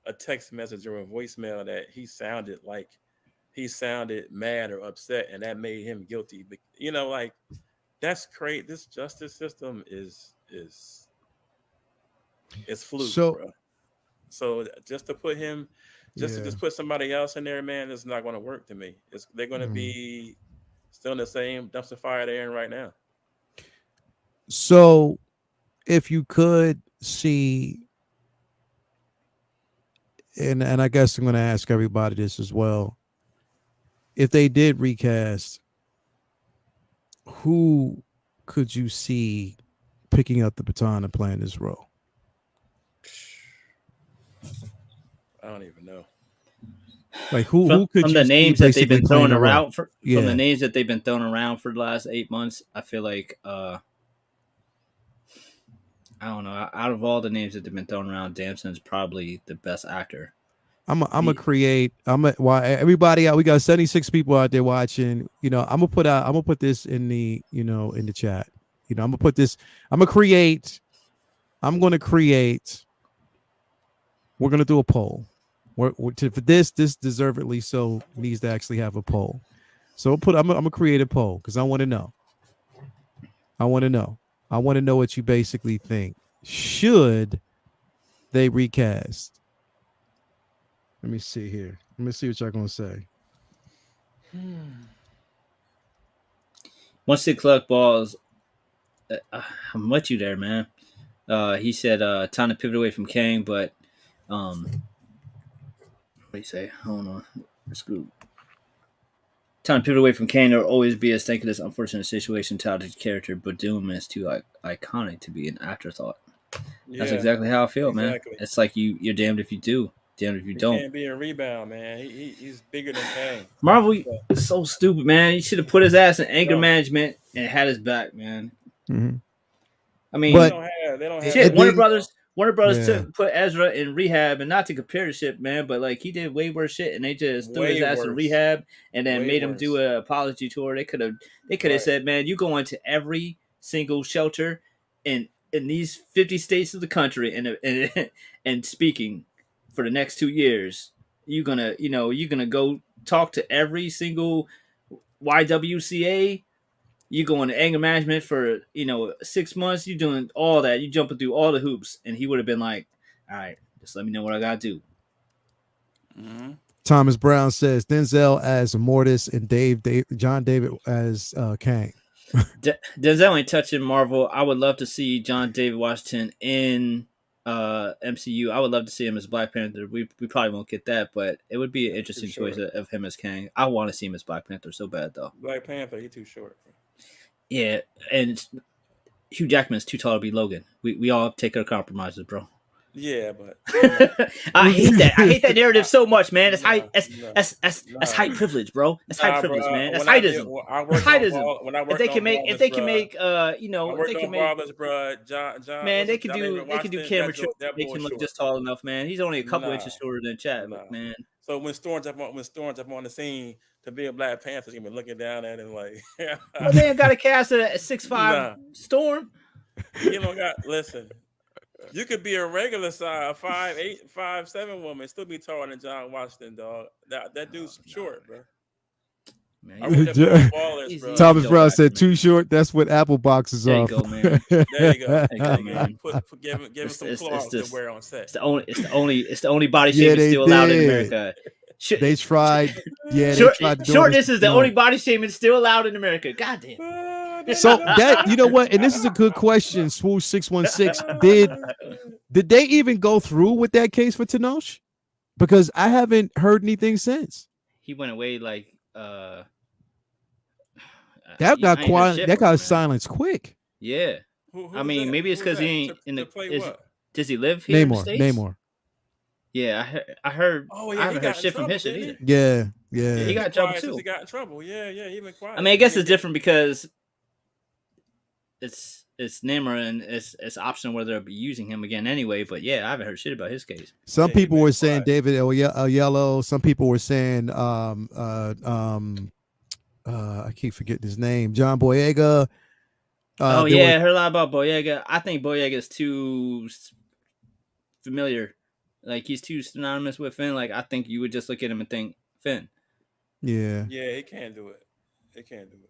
a text message or a voicemail that he sounded mad or upset, and that made him guilty. But, like that's crazy. This justice system is flukes, So bro. So just to yeah. just put somebody else in there, man, it's not going to work to me. They're going to Mhm. be still in the same dumpster fire they're in right now. So if you could see, and I guess I'm going to ask everybody this as well. If they did recast, who could you see picking up the baton and playing this role? I don't even know. Like who could From you the see names that they've basically been playing throwing the role? around for from the Yeah. names that they've been throwing around for the last 8 months, I feel like I don't know. Out of all the names that they've been throwing around, Damson's probably the best actor. I'm a He, create. Why everybody out? We got 76 people out there watching. I'm gonna put this in the chat. I'm gonna put this. I'm gonna create. I'm gonna create. We're gonna do a poll. For this deservedly so needs to actually have a poll. So I'm gonna create a poll because I want to know. I want to know. I want to know what you basically think. Should they recast? Let me see here. Let me see what y'all gonna say. Hmm. Once they collect balls, I'm with you there, man. He said time to pivot away from Kang, but what do you say? Hold on, screw. Time to pivot away from Kang. There will always be a thankless, unfortunate situation tied to the character, but Doom is too iconic to be an afterthought. That's Yeah, exactly how I feel, man. exactly. It's like you're damned if you do, damned if you He don't. can't be a rebound, man. He's bigger than Kang. Marvel So, is so stupid, man. You should have put his ass in anger no, management and had his back, man. Mhm. I they But mean, don't have they don't have shit. it that in Warner them, didn't. bro. Brothers, Warner Brothers Yeah, took put Ezra in rehab, and not to compare the shit, man, but like he did way worse shit, and they just threw his Way ass in worse. rehab, and then Way made him do worse. an apology tour. They could have Right. said, man, you go into every single shelter in these 50 states of the country, and and speaking for the next 2 years. You're gonna go talk to every single YWCA. You go into anger management for 6 months. You doing all that. You jumping through all the hoops, and he would have been like, "All right, just let me know what I gotta do." Hmm. Thomas Brown says Denzel as Mortis and John David as Kang. Denzel ain't touching Marvel. I would love to see John David Washington in MCU. I would love to see him as Black Panther. We probably won't get that, but it would be an Too interesting choice short. of him as Kang. I want to see him as Black Panther so bad though. Black Panther, he too short. Yeah, and Hugh Jackman's too tall to be Logan. We all take our compromises, bro. Yeah, but you know, I hate that. I hate that narrative I, so much, man. That's nah, height. That's nah, that's that's that's nah, height privilege, bro. That's height nah, privilege, bro. man. That's heightism. When I That's worked on heightism. ball, when I If worked they on can make, if ballers, they can bro, make, I if worked they can on make, ballers, bro. John, man, what's they it? could John do, David they could do Washington. camera tricks, to That make boy him look short. just tall enough, man. He's only a couple Nah, inches shorter than Chadwick, nah. man. So when Storm jump on the scene to be a Black Panther, he's gonna be looking down at him like, Well, they ain't got to cast a 6'5" nah. Storm. He don't got. Listen, you could be a regular size 5'8", 5'7" woman, still be taller than John Washington, dog. That Oh, dude's nah, short, bro. man. I worked that boy on Ballers, He's bro. he's Thomas Joe Brown said Jackson, too man. short. That's what Apple boxes There you are go, for. man. There you go. There you There go, you go. man. Give him It's some it's it's cloths to this wear on set. it's the only body Yeah, shaming they still allowed in did. America. Sh- They sh- tried. Yeah, they Short tried doing this shortness to is the only Tino. body shaming still allowed in America. Goddamn. There you So go. that you know what, and this is a good question. Swoosh 616. Did they even go through with that case for Tenoch? Because I haven't heard anything since. He went away like That got I ain't heard quiet. shit That from him, got man. silence quick. Yeah. I Who's mean, that? maybe it's Who's because he that ain't in to the. play what? Does he live here in the Namor. states? Namor. Yeah, I heard. Oh I yeah, he haven't heard got in shit from trouble, his shit didn't either. he? Yeah. Yeah, Yeah, he he Yeah. got been in trouble quiet since he too. got in trouble. Yeah, he been I quiet. mean, I Then guess he it's get different because it's Namor and it's optional whether they'll be using him again anyway. But yeah, I haven't heard shit about his case. Some yeah, he people been were saying quiet. David Yellow. Some people were saying I keep forgetting his name. John Boyega. Oh There were yeah, I heard a lot about Boyega. I think Boyega is too familiar. Like he's too synonymous with Finn. Like I think you would just look at him and think Finn. yeah. Yeah, he can't do it. He can't do it.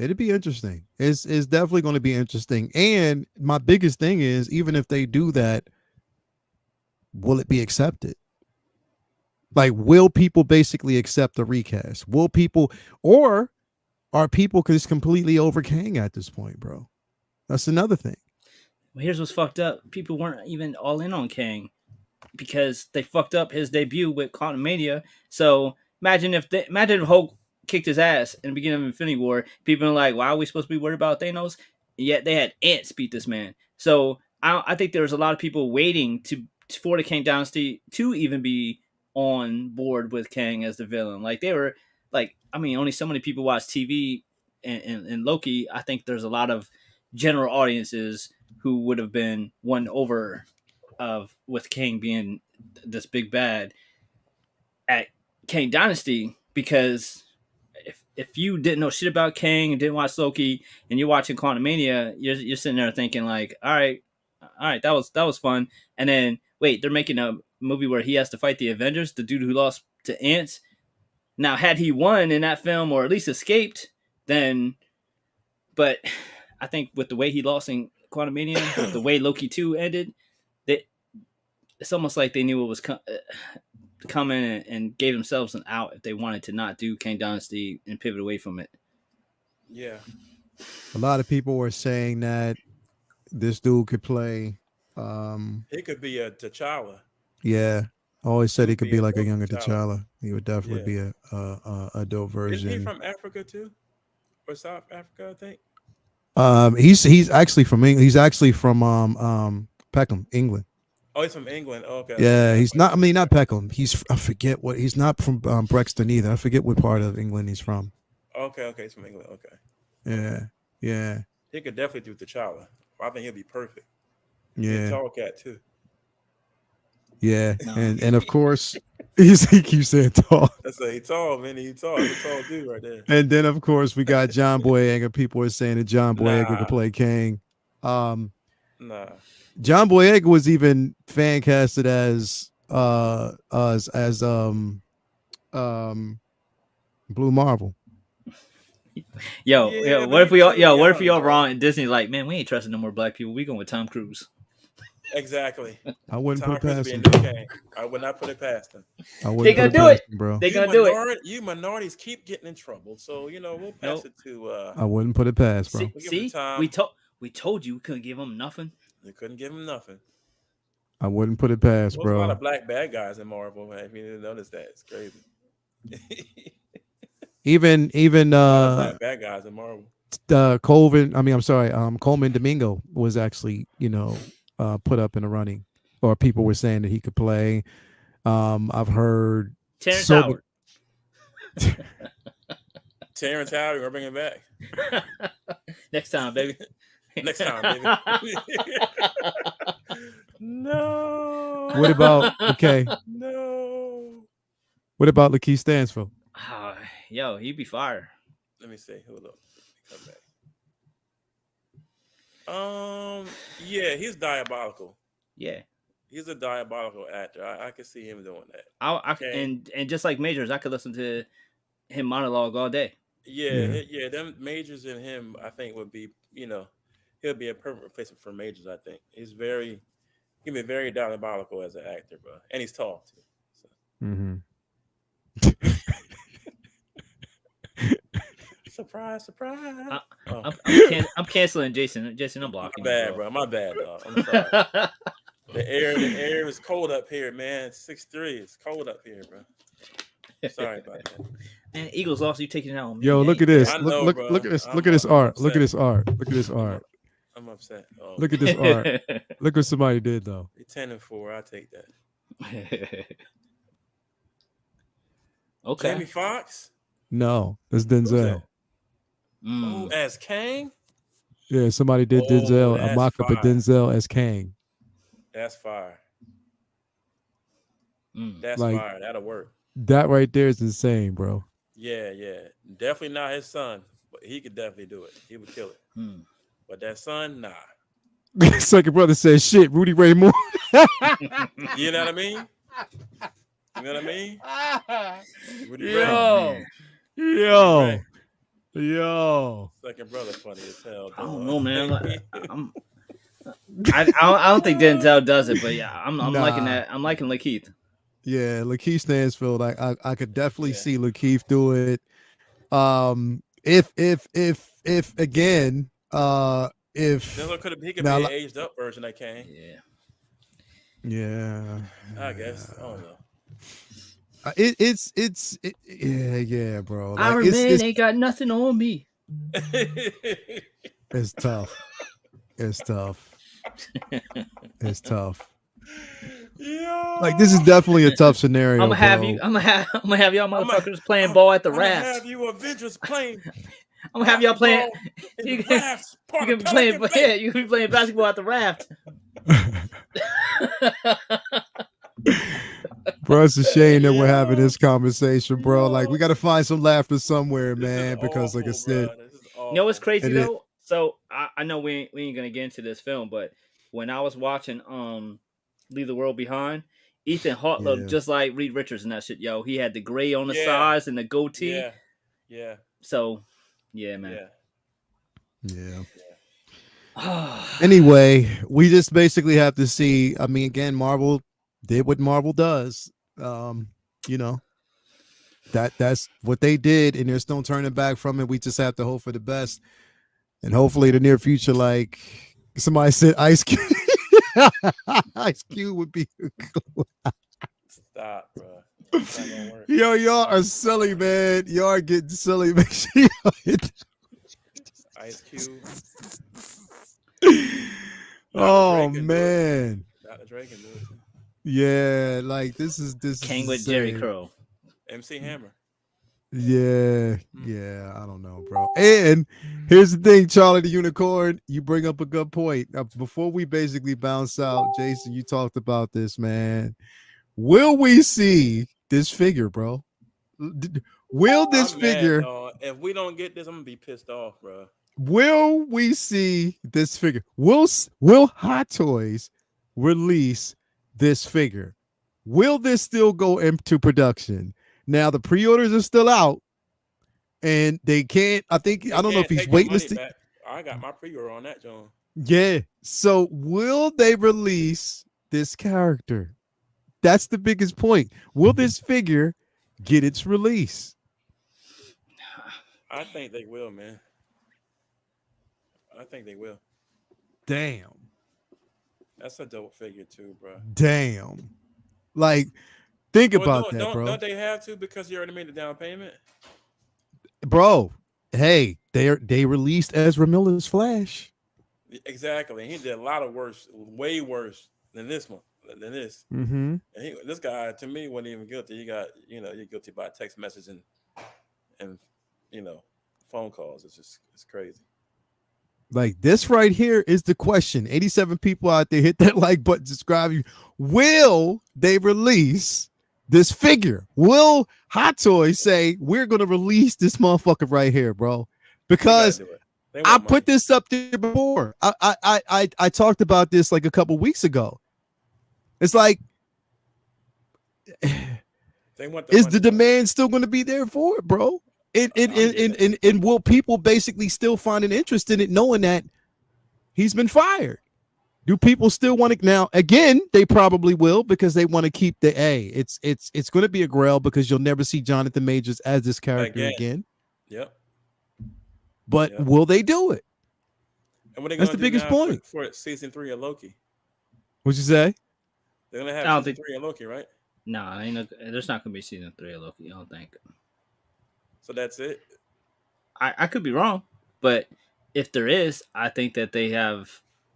It'd be interesting. It's definitely going to be interesting. And my biggest thing is, even if they do that, will it be accepted? Like, will people basically accept the recast? Will people, or are people just completely over Kang at this point, bro? That's another thing. Well, here's what's fucked up. People weren't even all in on Kang because they fucked up his debut with Quantum Mania. So imagine if Hulk kicked his ass in the beginning of Infinity War. People are like, why are we supposed to be worried about Thanos? And yet they had ants beat this man. So I think there was a lot of people waiting for the Kang Dynasty to even be on board with Kang as the villain. Like they were like, I mean, only so many people watch TV and Loki. I think there's a lot of general audiences who would have been won over of with Kang being this big bad at Kang Dynasty because if you didn't know shit about Kang and didn't watch Loki and you're watching Quantumania, you're sitting there thinking like, all right, that was fun. And then wait, they're making a movie where he has to fight the Avengers, the dude who lost to ants. Now, had he won in that film or at least escaped, then but I think with the way he lost in Quantumania, with the way Loki 2 ended, they it's almost like they knew it was coming and gave themselves an out if they wanted to not do Kang Dynasty and pivot away from it. Yeah, A lot of people were saying that this dude could play. he could be a T'Challa. Yeah, always He said he would could be be a like a dope younger T'Challa. T'Challa. He would definitely Yeah, be a dope isn't he version. from Africa too, or South Africa? I think. He's actually from He's actually from Peckham, England. Oh, he's from England. Oh, okay, okay. Yeah, That's he's why he not. I said mean, not that. Peckham. I forget what. He's not from Brexton either. I forget what part of England he's from. Okay, he's from England. Okay. Yeah, yeah, He could definitely do T'Challa. I think he'll be perfect. He a yeah. tall cat too. Yeah, No. and of course he keeps saying tall. That's a he tall, man. He tall. That's a tall dude right there. And then of course we got John Boyega. People are saying that John Boyega could Nah, play Kang. Um, nah. John Boyega was even fan casted as um Blue Marvel. Yeah, but he's too What if we young, all bro. wrong and Disney's like, man, we ain't trusting no more black people. We going with Tom Cruise. Exactly. I wouldn't put Tom it Cruise past being him, new bro. Kang. I would not put it past him. I They wouldn't put gonna it do it. past him, bro. They gonna do it. You minorities keep getting in trouble, so we'll pass Nope. it to. I wouldn't put it past, bro. We'll give it to See, Tom. we told you we couldn't give them nothing. They couldn't give him nothing. I wouldn't put it past, There's a lot bro. of black bad guys in Marvel. Man. If you didn't notice that, it's crazy. Even A lot of black bad guys in Marvel. Colvin. I mean, I'm sorry. Coleman Domingo was actually put up in the running, or people were saying that he could play. I've heard Terrence so Howard. Terrence Howard, we're gonna bring him back Next time, baby. next time, baby. No. What about okay? No. What about Lakeith Stansfield? Yo, he'd be fire. Let me see. Hold up. Come back. Yeah, he's diabolical. Yeah. He's a diabolical actor. I can see him doing that. Okay. And just like Majors, I could listen to him monologue all day. Yeah. Them Majors and him, I think would be, he'll be a perfect replacement for Majors. I think he'll be very diabolical as an actor, bro, and he's tall too. So. Mm-hmm. Surprise, surprise! I'm canceling Jason. Jason, I'm blocking. My bad, bro. My bad, dog. I'm sorry. The air is cold up here, man. 6'3". It's cold up here, bro. Sorry about that. Man, Eagles lost. You taking it out on me? Yo, look at this. I know, look bro. at this. I'm Look at this art. upset. Look at this art. Look at this art. I'm upset. Oh, Look at this art. Look what somebody did though. 10-4. I take that. Okay. Jamie Foxx. No, that's Who's Denzel. that? Oh, as Kang. Yeah, somebody did Denzel, a that's mock up of fire. Denzel as Kang. That's fire. Mm. That's Like- fire. That'll work. That right there is insane, bro. Yeah. Definitely not his son, but he could definitely do it. He would kill it. Mm. But that son, nah. Second brother says, "Shit, Rudy Ray Moore." You know what I mean? You know what I mean? Rudy Yo, Ray. yo, yo. Second brother funny as hell. I don't dog. know, man. I don't think Denzel does it, but yeah, I'm liking Nah. that. I'm liking Lakeith. Yeah, Lakeith Stansfield. I could definitely Yeah. see Lakeith do it. If again, if Denzel he could Now, be like- an aged up version that Kang. yeah, I guess. I don't know. Yeah, bro. Like, Iron Man ain't got nothing on me. it's tough. It's tough. It's tough. Yeah. Like, this is definitely a tough scenario. I'm gonna have bro. you. I'm gonna have y'all motherfuckers playing ball at the I'm gonna raft. have you Avengers playing. I'm gonna have y'all playing. basketball in You the can, rafts, you part can of be playing. Pelican Bay. Yeah, you can be playing basketball at the raft. Bro, it's a shame that we're having this conversation, bro. Like, we got to find some laughter somewhere, This is man. Because, like I awful, said, bruh. This is awful. You know what's crazy It though? So I know we ain't gonna get into this film, but when I was watching Leave the World Behind, Ethan Hawke looked Yeah. just like Reed Richards and that shit. Yo, he had the gray on the Yeah. sides and the goatee. Yeah. So, yeah, man. yeah. Yeah. Anyway, we just basically have to see. I mean, again, Marvel did what Marvel does. You know, that's what they did, and there's no turning back from it. We just have to hope for the best, and hopefully, the near future, like somebody said, Ice Cube. Ice Cube would be. Stop, bro. It's not gonna work. Yo, y'all are silly, man. Y'all are getting silly. Make sure y'all hit. Ice Cube. Oh Dre can do it. man, Dr. Dre can do it. yeah. Like this is King is with Jerry insane. Crow. MC Hammer. Yeah, Mm. yeah, I don't know, bro. And here's the thing, Charlie the Unicorn, you bring up a good point. Before we basically bounce out, Jason, you talked about this, man. Will we see this figure, bro? Will this I'm mad, figure, dog. If we don't get this, I'm gonna be pissed off, bro. will we see this figure? Will Hot Toys release this figure? Will this still go into production? Now the pre-orders are still out, and they can't. I They don't know if can't he's take your money waitlisted. back. I got my pre-order on that, John. Yeah. So will they release this character? That's the biggest point. Will this figure get its release? I think they will, man. I think they will. Damn. That's a dope figure too, bro. Damn. Like, think Well, about don't that, don't bro. don't they have to because you already made the down payment? Bro, hey, they released Ezra Miller's Flash. Exactly. And he did a lot of worse, way worse than this one, than this. Mm-hmm. And this guy to me wasn't even guilty. He got, you're guilty by text message and you know, phone calls. It's crazy. Like this right here is the question. 87 people out there, hit that like button, subscribe. You will they release this figure? Will Hot Toys say we're gonna release this motherfucker right here, bro? They got to Because do it. They I want put money. this up there before. I talked about this like a couple weeks ago. It's like, They want the is the money, bro. demand still going to be there for it, bro? I'm getting it. And will people basically still find an interest in it, knowing that he's been fired? Do people still want to now? Again, they probably will because they want to keep the A. It's going to be a grail because you'll never see Jonathan Majors as this character Again. again. Yep. But Yep. will they do it? And what are they That's gonna the do biggest now point. for season 3 of Loki? What'd you say? They're gonna I have don't season think. 3 of Loki, right? Nah, ain't no, there's not gonna be season 3 of Loki. I don't think. So that's it. I could be wrong, but if there is, I think that they have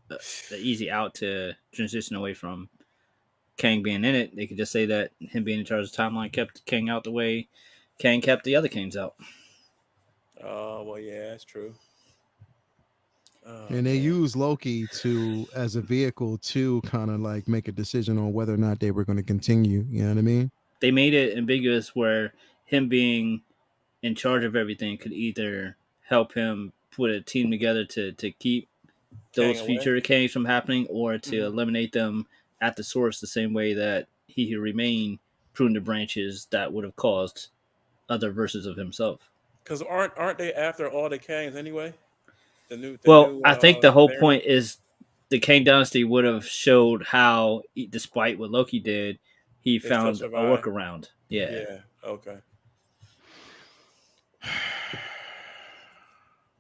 the easy out to transition away from Kang being in it. They could just say that him being in charge of the timeline kept Kang out the way Kang kept the other Kangs out. Oh well, yeah, that's true. Oh And they man, use Loki to as a vehicle to kind of like make a decision on whether or not they were going to continue. You know what I mean? They made it ambiguous where him being in charge of everything could either help him put a team together to keep Kang those away. future Kangs from happening or to Mm-hmm. eliminate them at the source the same way that he who remained pruned the branches that would have caused other versions of himself. Because aren't they after all the Kangs anyway? The Well, new I think the whole variant. point is the Kang Dynasty would have showed how, despite what Loki did, he They still found a survive. workaround. Yeah. Yeah. Okay.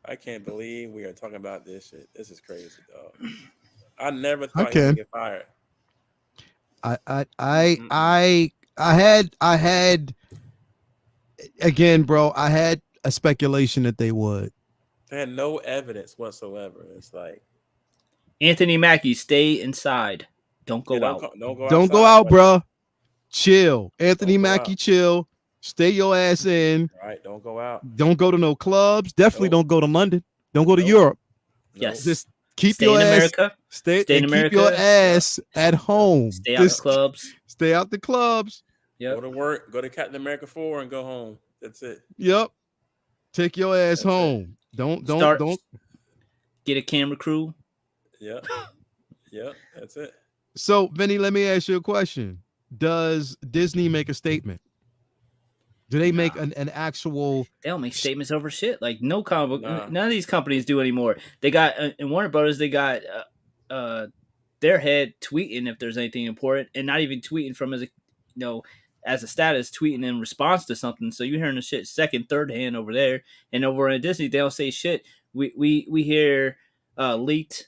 I can't believe we are talking about this shit. This is crazy, dog. I never I thought he would can. get fired. I I I Mm-mm-mm. I I had again, bro. I had a speculation that they would. They had no evidence whatsoever. It's like, Anthony Mackie, stay inside. Don't yeah, go out. don't go Don't go outside, out, buddy. bro. Chill, Anthony Don't go Mackie. out. Chill. Stay your ass in. All right, don't go out. Don't go to no clubs. Definitely Nope. don't go to London. Don't go to Nope. Europe. Nope. Yes. Just keep Stay your in ass America. stay Stay in and keep your America. Yep. ass at Yep. home. Stay out the Just clubs. stay out the clubs. Go Yep. to work. Go to Captain America 4 and go home. That's it. Yep. Take your ass That's it. home. Don't don't Start. don't. Get a camera crew. Yep. Yep. That's it. So, Vinny, let me ask you a question. Does Disney make a statement? Do they make Nah. an actual They don't make statements over shit. Like no comic book. Nah. None of these companies do anymore. They got in Warner Brothers. They got their head tweeting if there's anything important, and not even tweeting from as a as a status, tweeting in response to something. So you're hearing the shit second, third hand over there, and over in Disney they don't say shit. We hear leaked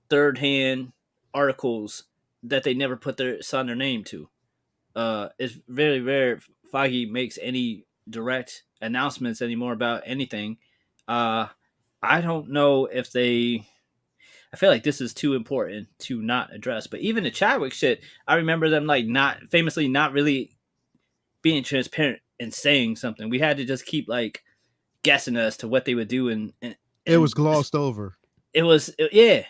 third hand articles that they never put their sign their name to. It's very rare Feige makes any direct announcements anymore about anything. Uh, I don't know if they. I feel like this is too important to not address. But even the Chadwick shit, I remember them like not famously not really being transparent and saying something. We had to just keep like guessing as to what they would do, It was and glossed over. yeah,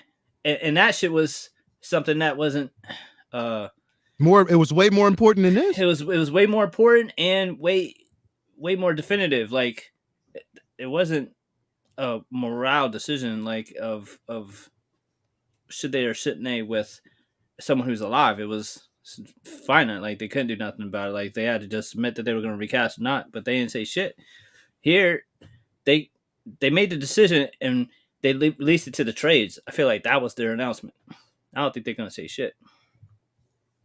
and that shit was something that wasn't. Uh, More, it was way more important than this. it was way more important and way more definitive. Like it wasn't a morale decision like of should they or shouldn't they with someone who's alive. It was finite. Like they couldn't do nothing about it. Like they had to just admit that they were going to recast or not, but they didn't say shit. Here, they they made the decision and they released it to the trades. I feel like that was their announcement. I don't think they're going to say shit.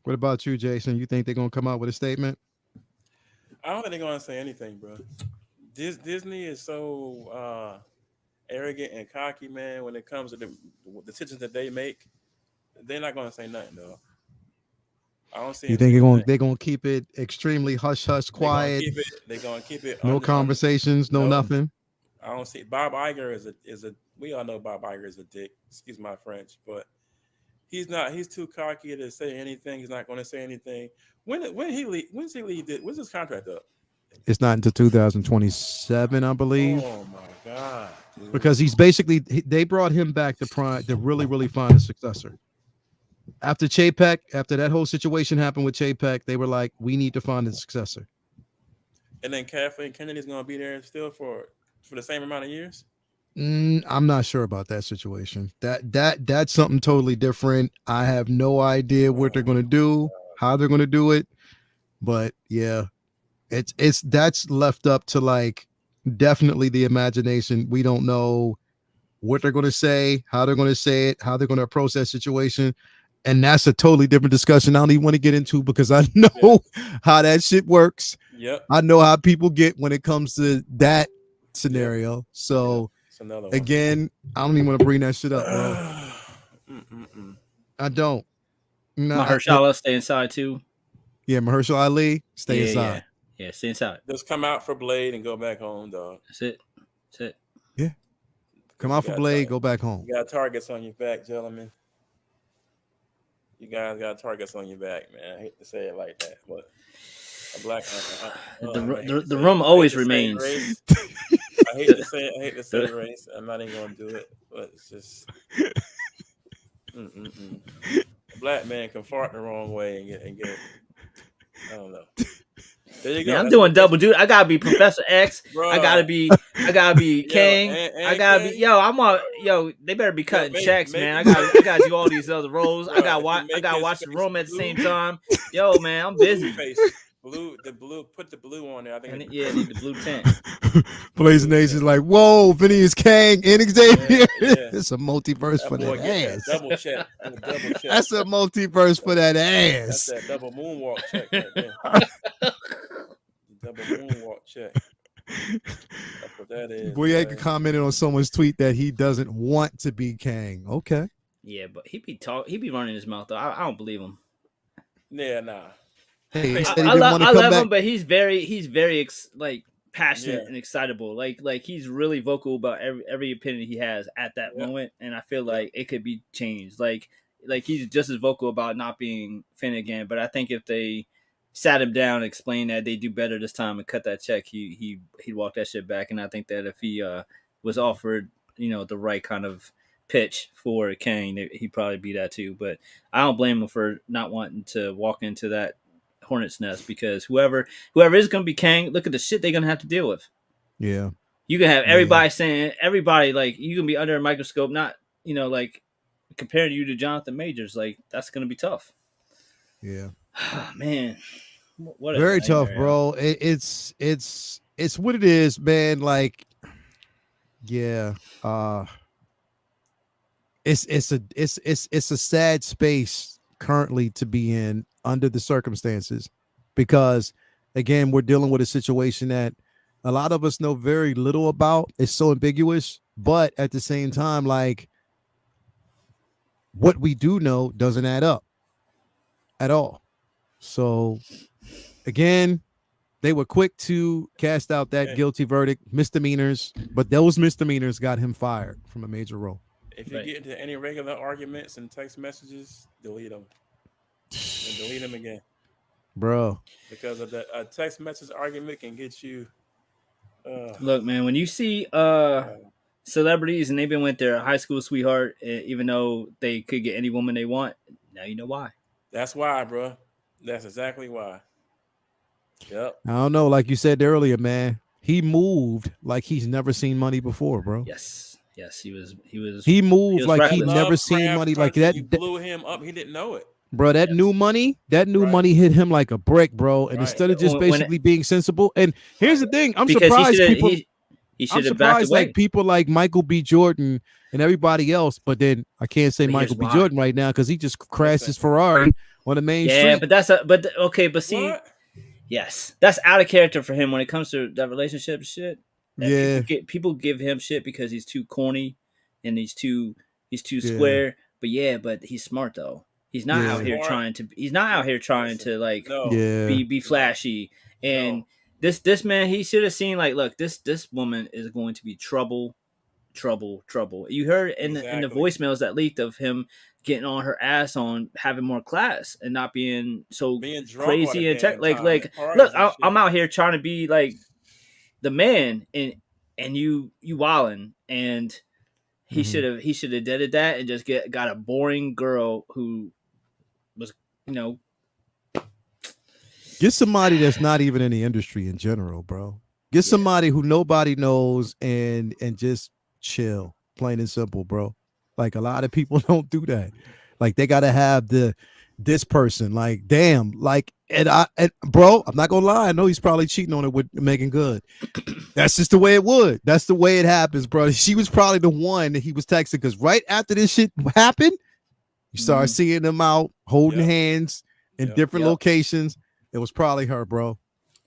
What about you, Jason? You think they're gonna come out with a statement? I don't think they're gonna say anything, bro. Disney is so arrogant and cocky, man. When it comes to the decisions that they make, they're not gonna say nothing, though. I don't see You him think saying anything. they're gonna keep it extremely hush hush, They're gonna quiet, keep it. They're gonna keep it no under. conversations, no No, nothing? I don't see. Bob Iger is a. We all know Bob Iger is a dick. Excuse my French, but he's not. He's too cocky to say anything. He's not going to say anything. When he leave? When's he leave? When's his contract up? It's not until 2027, I believe, Oh my god, dude. because he's basically they brought him back to really find a successor. After Chapek, after that whole situation happened with Chapek, they were like, we need to find a successor. And then Kathleen Kennedy's going to be there still for the same amount of years. I'm not sure about that situation. That's something totally different. I have no idea what they're going to do, how they're going to do it. But yeah, it's that's left up to like definitely the imagination. We don't know what they're going to say, how they're going to say it, how they're going to approach that situation. And that's a totally different discussion I don't even want to get into because I know how that shit works. Yep. I know how people get when it comes to that scenario. So It's another one. again, I don't even want to bring that shit up, bro. I don't. No, Mahershala stay inside too. yeah, Mahershala Ali, stay Yeah, inside. yeah, stay inside. Just come out for Blade and go back home, dog. That's it. That's it. Yeah. Come out for Blade, go back home. You got targets on your back, gentlemen. You guys got targets on your back, man. I hate to say it like that, but a black the room always remains. I hate to say race. I'm not even gonna do it, but it's just a black man can fart the wrong way and get I don't know. There you go. Man, I'm doing double duty. I gotta be Professor X. Bruh. I gotta be King. and I gotta King. be I'm on they better be cutting checks, man. I gotta do all these other roles. Bruh, I gotta watch the room at the same time. Yo, man, I'm busy. The blue, put the blue on there. I think I need the blue tint. Blazing Nation's like, whoa, Phineas Kang and Xavier. Yeah. It's a multiverse for that ass. Double check. That's a multiverse for that That's ass. that double moonwalk check right there. Double moonwalk check. That's what that is. Boyega commented on someone's tweet that he doesn't want to be Kang. Okay. Yeah, but he be running his mouth though. I don't believe him. Yeah, nah. Hey, I love him, but he's very like passionate and excitable. Like he's really vocal about every opinion he has at that moment, and I feel like it could be changed. Like he's just as vocal about not being Finn again. But I think if they sat him down and explained that they do better this time and cut that check, he'd walk that shit back. And I think that if he was offered, the right kind of pitch for Kane, he'd probably be that too. But I don't blame him for not wanting to walk into that hornet's nest because whoever is going to be Kang, look at the shit they're going to have to deal with. Yeah. You can have everybody saying, everybody, like, you can be under a microscope, not, like, comparing you to Jonathan Majors. Like, that's going to be tough. Yeah. Man. What very tough, bro. It's what it is, man. Like, yeah. It's a sad space currently to be in under the circumstances, because again, we're dealing with a situation that a lot of us know very little about. It's so ambiguous, but at the same time, like, what we do know doesn't add up at all. So again, they were quick to cast out that guilty verdict, misdemeanors, but those misdemeanors got him fired from a major role. If you get into any regular arguments and text messages, delete them. And delete them again. bro. because of the a text message argument can get you. Uh, Look, man, when you see uh, celebrities and they've been with their high school sweetheart, even though they could get any woman they want, now you know why. that's why, bro. That's exactly why. Yep. I don't know. Like you said earlier, man, he moved like he's never seen money before, bro. Yes, yes, he was He he moved was like That he reckless. never seen Lovecraft money like country, that. you blew him up. He didn't know it. Bro, that new Yes, money, that new Right. money hit him like a brick, bro. And Right. instead of just when it, basically being sensible, and here's Right. the thing, I'm because surprised people. he I'm should have backed surprised like away. people like Michael B. Jordan and everybody else, but then I can't say But Michael here's B. why. Jordan right now because he just crashed Listen. his Ferrari on the main Yeah, street. but that's a but okay, but see, What? yes, that's out of character for him when it comes to that relationship shit. And Yeah, people give him shit because he's too corny and he's too yeah, square. But yeah, but he's smart though. He's yeah, smart. He's not out here trying Listen. to like No. yeah. be No. flashy. And No. this man, he should have seen like, look, this woman is going to be trouble, trouble, trouble. You heard in the Exactly. voicemails that leaked of him getting on her ass on having more class and not being so Being drunk all the crazy and tech. damn time Like at look, parties and I'm shit. out here trying to be like the man, and you wildin', and Mhm. he should have did that and just got a boring girl who was, you know. Get somebody that's not even in the industry in general, bro. Get Yeah. somebody who nobody knows and just chill, plain and simple, bro. Like a lot of people don't do that. Like they gotta have this person. Like damn, like and bro, I'm not gonna lie. I know he's probably cheating on it with Megan Good. That's just the way it would. That's the way it happens, bro. She was probably the one that he was texting because right after this shit happened, you start Mhm. seeing them out holding Yep. hands in Yep. different Yep. locations. It was probably her, bro.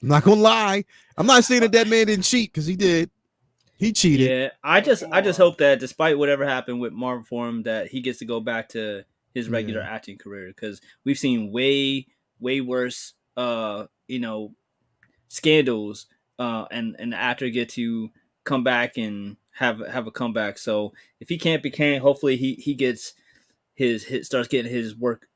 I'm not gonna lie. I'm not saying that But that man didn't cheat because he did. He cheated. Yeah, come I just on. hope that despite whatever happened with Marvel for him, that he gets to go back to his regular Yeah. acting career, because we've seen way worse scandals, and the actor get to come back and have a comeback. So if he can't be Kane, hopefully he gets his starts getting his work,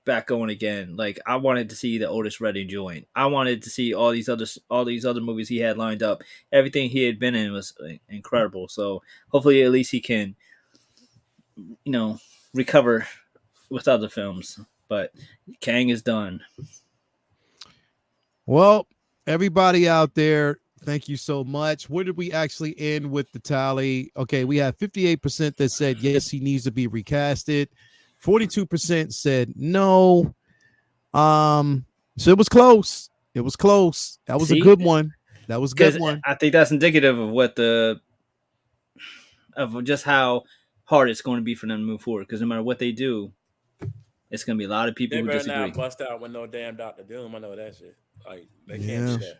back going again. Like I wanted to see the Otis Redding joint. I wanted to see all these other movies he had lined up. Everything he had been in was incredible. So hopefully at least he can, you know, recover with other films. But Kang is done. Well, everybody out there, thank you so much. Where did we actually end with the tally? Okay, we have 58% that said yes, he needs to be recasted. 42% said no. So it was close. It was close. That was a See, good one. That was a good because one. I think that's indicative of what of just how hard it's going to be for them to move forward. Because no matter what they do, it's going to be a lot of people They who better disagree. not bust out with no damn Doctor Doom. I know that shit. Like they can't do Yeah. that.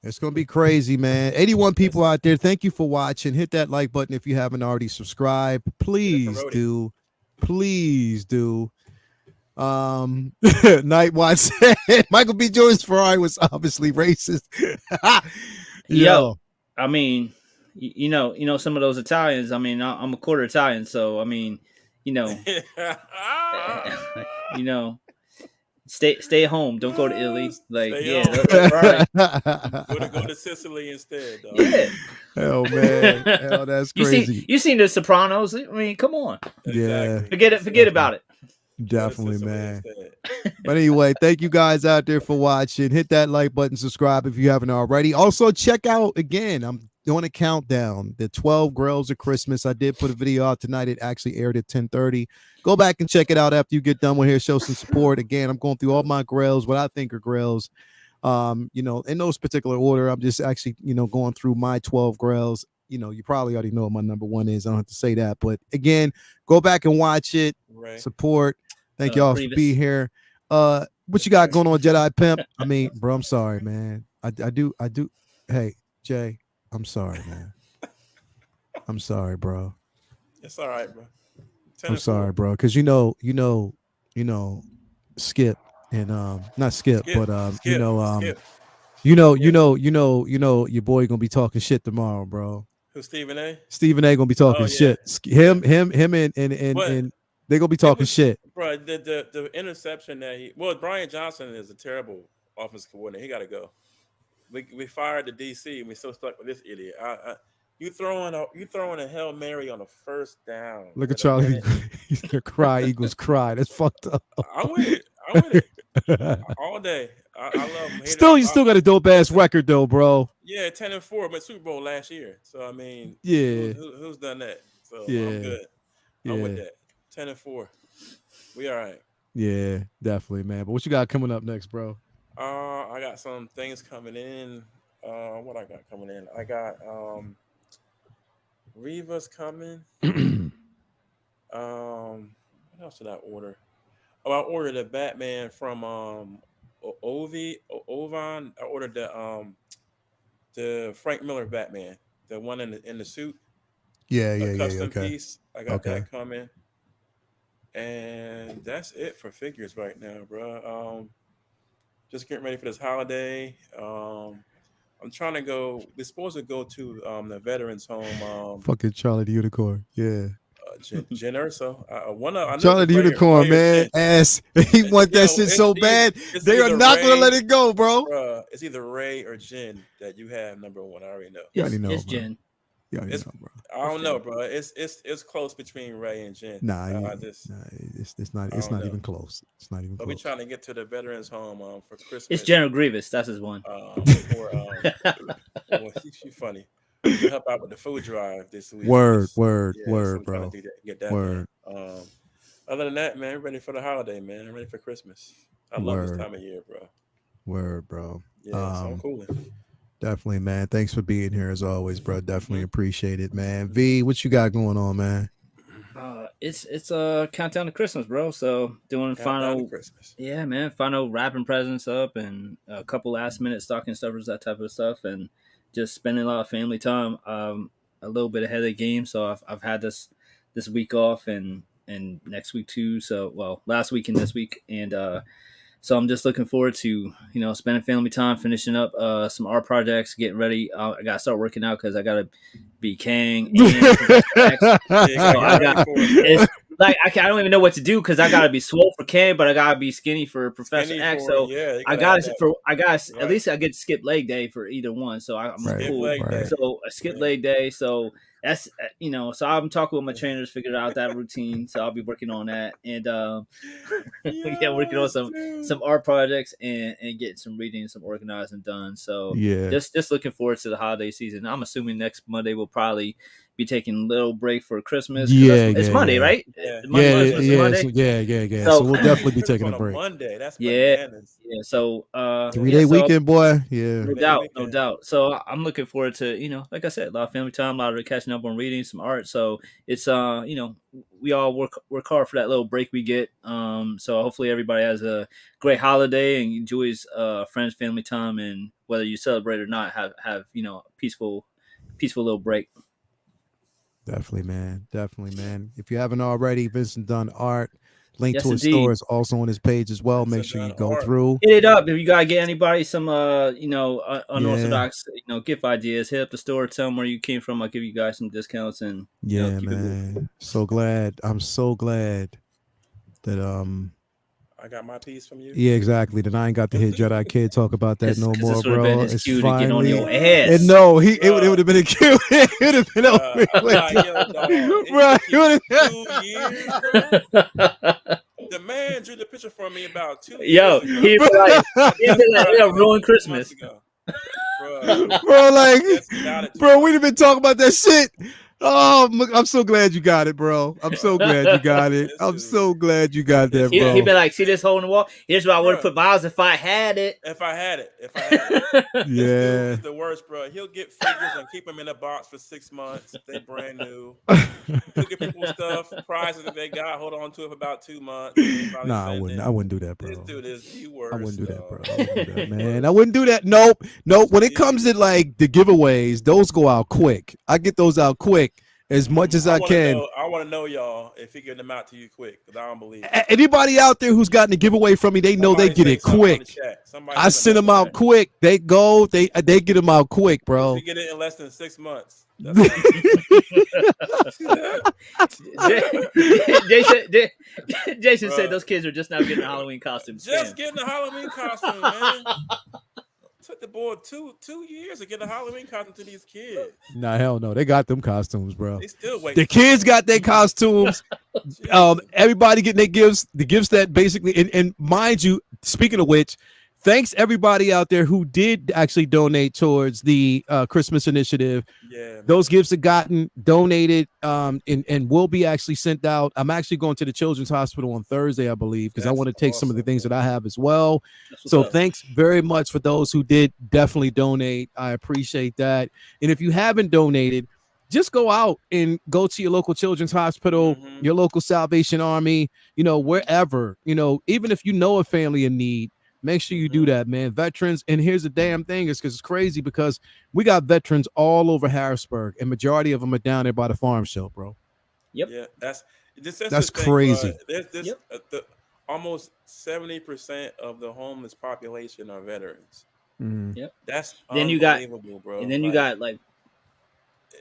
It's going to be crazy, man. 81 people Listen, out there. Thank you for watching. Hit that like button if you haven't already subscribed. get a Please Karate. do. Please do. Night Watch said Michael B. Jordan's Ferrari was obviously racist. Yo, Yo. I mean, some of those Italians. I mean, I'm a quarter Italian, so I mean, you know, you know, stay home. Don't go to Italy. Like, Stay yeah, home. that Ferrari. Go to Sicily instead, dog. Yeah. Hell man. Hell, that's crazy. You seen The Sopranos? I mean, come on. Yeah. Exactly. Forget about it. Go to Definitely, Sicily man. instead. But anyway, thank you guys out there for watching. Hit that like button, subscribe if you haven't already. Also, check out again. I'm doing a countdown. The 12 Grails of Christmas. I did put a video out tonight. It actually aired at 10:30. Go back and check it out after you get done with here. Show some support. Again, I'm going through all my Grails, what I think are Grails. In those particular order. I'm just actually, going through my 12 Grails. You probably already know what my number one is. I don't have to say that. But again, go back and watch it. Right. Support. Thank y'all for being here. What you got going on, Jedi Pimp? I mean, bro, I'm sorry, man. I do. Hey, Jay, I'm sorry, man. I'm sorry, bro. It's all right, bro. I'm sorry, bro. Because Skip and not Skip, Skip, but Skip. your boy gonna be talking shit tomorrow, bro. Who's Stephen A? Stephen A gonna be talking Oh, yeah. shit. Him and What? They gonna be It talking was, shit. bro. The interception that Brian Johnson is a terrible offense coordinator. He got to go. We fired the DC and we still stuck with this idiot. You throwing a Hail Mary on a first down Look at with a Charlie. minute. He's gonna cry. Eagles cry. That's fucked up. I'm with it. I'm with it all day. I love him. Still, you still got a dope ass Listen, record though, bro. yeah, 10-4, but Super Bowl last year. So I mean, Yeah, who's done that? So I'm yeah, good. I'm with yeah, that. 10-4. We all right. yeah. Definitely, man. But what you got coming up next, bro? I got some things coming in. What I got coming in? I got Reva's coming. What else did I order? Oh, I ordered a Batman from Ovan. I ordered the Frank Miller Batman, the one in the suit, Yeah, a yeah, yeah, yeah. custom Okay, piece. I got okay. that coming, and that's it for figures right now, bro. Just getting ready for this holiday. I'm trying to go. We're supposed to go to the veterans home. Fucking Charlie the Unicorn. Yeah, Jen Urso. I know Charlie it's the Unicorn, Ray or man. Jen. Ass. He want that Yo, shit so bad. it's They are either not gonna let Ray, it go, bro. it's either Ray or Jen that you have number one. I already know. You already know, It's bro. Jen. You already It's know, bro. I don't know, bro. It's close between Ray and Jen. Nah, I just nah, it's not. I It's don't not know. even close. It's not even But we close. trying to get to the veterans home for It's Christmas. General Grievous. That's his one. For well, she funny. To help out with the food drive this week. Word, This word, yeah, so word, I'm trying bro. to do that, get that done. Word, Other than that, man, I'm ready for the holiday, man. I'm ready for Christmas. I love this word, time of year, bro. word, bro. Yeah, so I'm cooling. Definitely, man. Thanks for being here as always, bro. Definitely Hmm. appreciate it, man. V, what you got going on, man? It's a countdown to Christmas, bro. So doing Countdown to final, Christmas. yeah, man, final wrapping presents up and a couple last minute stocking stuffers, that type of stuff, and just spending a lot of family time. A little bit ahead of the game, so I've had this week off and next week too. So well, last week and this week, and so I'm just looking forward to spending family time, finishing up some art projects, getting ready. I gotta start working out because I gotta be Kang and Professor X. Yeah, you So gotta I get got ready for it, it's bro. like I don't even know what to do because I gotta be swole for Kang, but I gotta be skinny for Professor Skinny X. for So yeah, you I gotta have got that. I got at Right. least I get to skip leg day for either one. So I'm like, Right, Skip cool. leg day. right. So a skip Yeah. leg day. So that's So I'm talking with my trainers, figured out that routine. So I'll be working on that and yeah, working on Yes, dude. some art projects and getting some reading, some organizing done. So Yeah, just looking forward to the holiday season. I'm assuming next Monday we'll probably be taking a little break for Christmas because yeah, it's yeah, Monday, yeah, right? Yeah, Monday yeah, Christmas is Monday. yeah. Monday. So yeah. So So we'll Monday definitely be Christmas taking a on a break. Monday. That's yeah, bananas. yeah. So Yeah. 3 day so weekend, boy. Yeah, no 3 day doubt, no weekend. doubt. So I'm looking forward to, like I said, a lot of family time, a lot of catching up on reading, some art. So it's we all work hard for that little break we get. So hopefully everybody has a great holiday and enjoys friends, family time, and whether you celebrate or not, have a peaceful little break. definitely, man. Definitely, man. If you haven't already, Vincent Dunn Art. Link Yes, to his store indeed. is also on his page as well. Make Vincent sure you Dunn go Art. through. Hit it up if you gotta get anybody some Yeah, unorthodox gift ideas. Hit up the store, tell them where you came from. I'll give you guys some discounts and yeah, keep it moving. man. So glad. I'm so glad that I got my piece from you. yeah, exactly. That I ain't got to hear Jedi Kid talk about that no Because more, this would have been bro. his It's cue to get on finally your and ass. no, it Bruh, would have been a cute. It would have been over with. yo, dog. It Bro, took you 2 years, bro. The man drew the picture for me about 2 years Yo, ago. he'd be like, I just got it it'll like ruin 2 months Christmas. ago. Bruh, bro, like, just got it two bro, we'd months have been ago. talking about that shit. Oh, I'm so glad you got it, bro. I'm so glad you got it. This I'm dude, so glad you got this that, He'd bro. be man, like, see this hole in the wall? Here's where I would have bruh. put Miles if I had it. If I had it. This dude Yeah. is the worst, bro. He'll get figures and keep them in a box for 6 months. They brand new. He'll give people stuff, prizes that they got, hold on to it for about 2 months, and then finally Nah, send it. I wouldn't do that, This bro. dude is the I wouldn't worst, do that, dog. bro. I wouldn't do that, The man. I worst. wouldn't do that. Nope. Nope. When it comes to The like the giveaways, those go out quick. I get those out quick. as much as I can. I want to know y'all if he getting them out to you quick because I don't believe it. Anybody out there who's gotten a giveaway from me, they know they Somebody get say it something on the quick. chat. Somebody I let them send know, them out man. quick. They go. They get them out quick, If bro. you get it in less than 6 months, that's fine. Jason said Bruh, those kids are just now getting Halloween costumes. just Fam. getting a Halloween costume, man. Took the boy two years to get a Halloween costume to these kids. Nah, hell no. They got them costumes, bro. They still waiting The for kids them. got their costumes. Jesus. Everybody getting their gifts. The gifts that basically, and mind you, speaking of which, thanks everybody out there who did actually donate towards the Christmas initiative. Yeah, Those man. gifts have gotten donated and will be actually sent out. I'm actually going to the Children's Hospital on Thursday, I believe, because I That's want to take some of the awesome, things man. that I have as well. That's what's So up. thanks very much for those who did definitely donate. I appreciate that. And if you haven't donated, just go out and go to your local Children's Hospital, Mm-hmm. your local Salvation Army, wherever, even if you know a family in need, make sure you do that, man. Veterans. And here's the damn thing is because it's crazy because we got veterans all over Harrisburg and majority of them are down there by the farm show, bro. Yep. Yeah, that's the That's thing, bro. crazy. There's this Yep. the almost 70% of the homeless population are veterans. Mm. Yep. That's Then you got, unbelievable, bro. and then you got like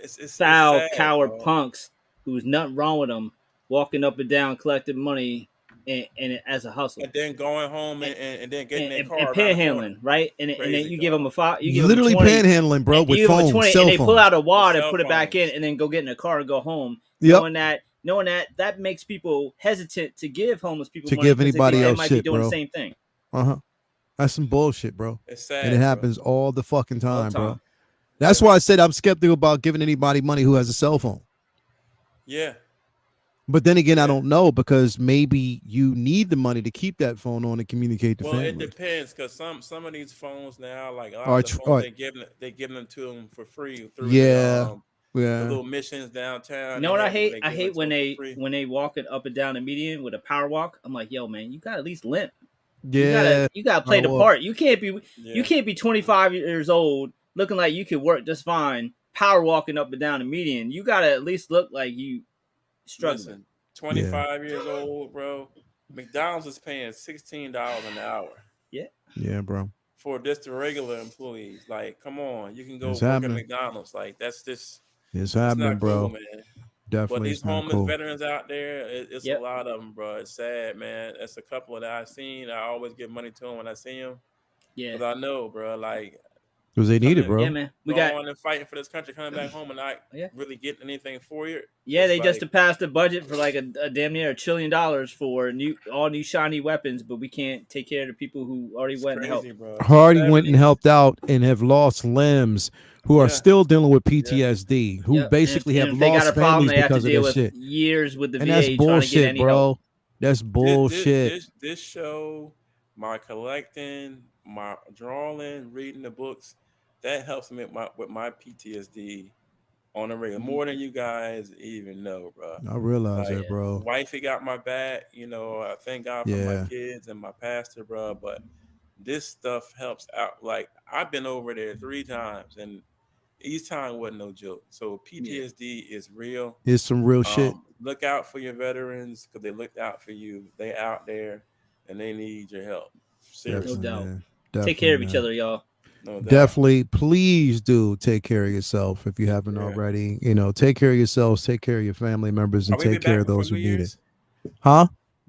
it's foul, sad, coward bro. punks who's nothing wrong with them, walking up and down collecting money and as a hustle. And then going home and then getting their And car around the corner. panhandling, right? And then Crazy, you give them a dog. five, you give them Literally 20, panhandling, bro, and with you give them a phones, 20, cell and they pull phones. out a wad and cell put it back in, phones. and then go get in a car and go home, Yep. knowing that makes people hesitant to give homeless people To money give because they anybody think they else might shit, be doing bro. the same thing Uh-huh. That's some bullshit, bro. It's sad. And it bro. happens all the fucking all time, the bro. time. That's why I said I'm skeptical about giving anybody money who has a cell phone. Yeah. But then again, I Yeah. don't know because maybe you need the money to keep that phone on and communicate to Well, it family. depends because some of these phones now, like a lot Or of the tr- phones, or- they give them to them for free through Yeah, the yeah. little missions downtown. You know what I hate? I give hate it to when them they for free. when they walking up and down the median with a power walk. I'm like, yo, man, you got to at least limp. Yeah. You gotta play the well, part. You can't be Yeah. 25 years old looking like you could work just fine, power walking up and down the median. You gotta at least look like you struggling. Listen, 25 years old, bro. McDonald's is paying $16 an hour Yeah, bro. for just the regular employees. Like, come on, you can go It's work at happening. McDonald's. Like, that's just It's it's happening, not cool, bro. man. But Definitely, these it's not homeless cool. veterans out there, it's Yep. a lot of them, bro. It's sad, man. It's a couple that I've seen. I always give money to them when I see them. Yeah, Because I know, bro, like, Because they need it, bro. yeah, man. We got going and fighting for this country, coming back home and not Yeah. really getting anything for you. yeah. It's They just like, passed the budget for like a damn near $1 trillion for all new shiny weapons, but we can't take care of the people who already it's went and helped. crazy, bro. Hardy went and 70s. helped out and have lost limbs who are Yeah. still dealing with PTSD, who Yep. basically and have if they got lost a problem, families they have to because of deal this with shit. years with the And VA that's trying to get bullshit, any help. bro. That's bullshit. This show, my collecting, my drawing, reading the books, that helps me with my PTSD on a regular, more than you guys even know, bro. I realize Like, that, bro. wifey got my back, I thank God for my Yeah. kids and my pastor, bro. But this stuff helps out. Like, I've been over there 3 times, and each time wasn't no joke. So PTSD is real. It's some real shit. Look out for your veterans because they looked out for you. They out there and they need your help. Seriously, No doubt. man. Take care of Definitely, each man. other, y'all. no doubt. Definitely, please do take care of yourself if you haven't Yeah. already. Take care of yourselves, take care of your family members, and Are we be take care back of before those who New need it. Year's? Huh?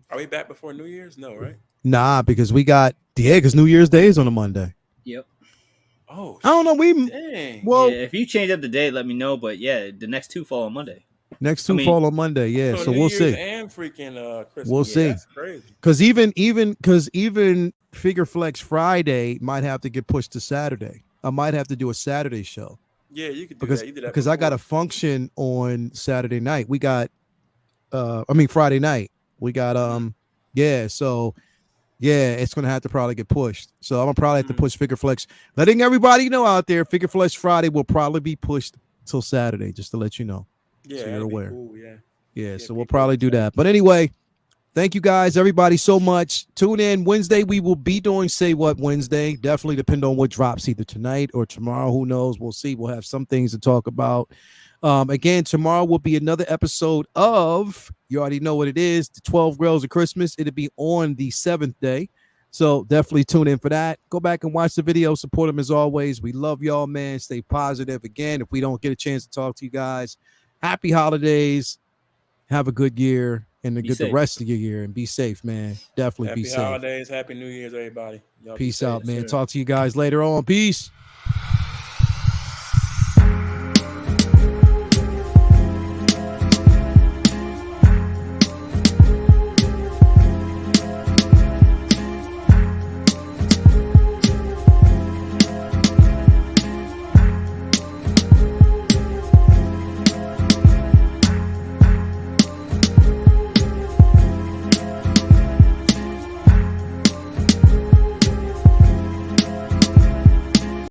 Are we back before New Year's? No, right? Nah, because we got because New Year's Day is on a Monday. Yep. Oh, I don't know. We dang. well Yeah, if you change up the day, let me know. But yeah, the next 2 fall on Monday. next 2 I mean- fall on Monday. Yeah, so New we'll Year's see. and freaking Christmas. We'll see. That's crazy. Because even Figure Flex Friday might have to get pushed to Saturday. I might have to do a Saturday show Yeah, you could do because that. You did that because I got a before. function on Saturday night. We got Friday night. We got so yeah, it's gonna have to probably get pushed. So I'm gonna probably have to push Figure Flex. Letting everybody know out there, Figure Flex Friday will probably be pushed till Saturday, just to let you know. Yeah, so you're that'd be aware. cool, yeah. Yeah, Yeah, so we'll people probably do understand. that. But anyway, thank you guys, everybody, so much. Tune in Wednesday. We will be doing Say What Wednesday. Definitely depend on what drops either tonight or tomorrow. Who knows? We'll see. We'll have some things to talk about. Again, tomorrow will be another episode of, you already know what it is, the 12 Grails of Christmas. It'll be on the 7th day. So definitely tune in for that. Go back and watch the video. Support them as always. We love y'all, man. Stay positive. Again, if we don't get a chance to talk to you guys, happy holidays. Have a good year and a Be good the safe. rest of your year, and be safe, man. Definitely be Happy safe. holidays, happy New Year's, everybody. Y'all be Peace safe. out, man. sir. Talk to you guys later on. Peace.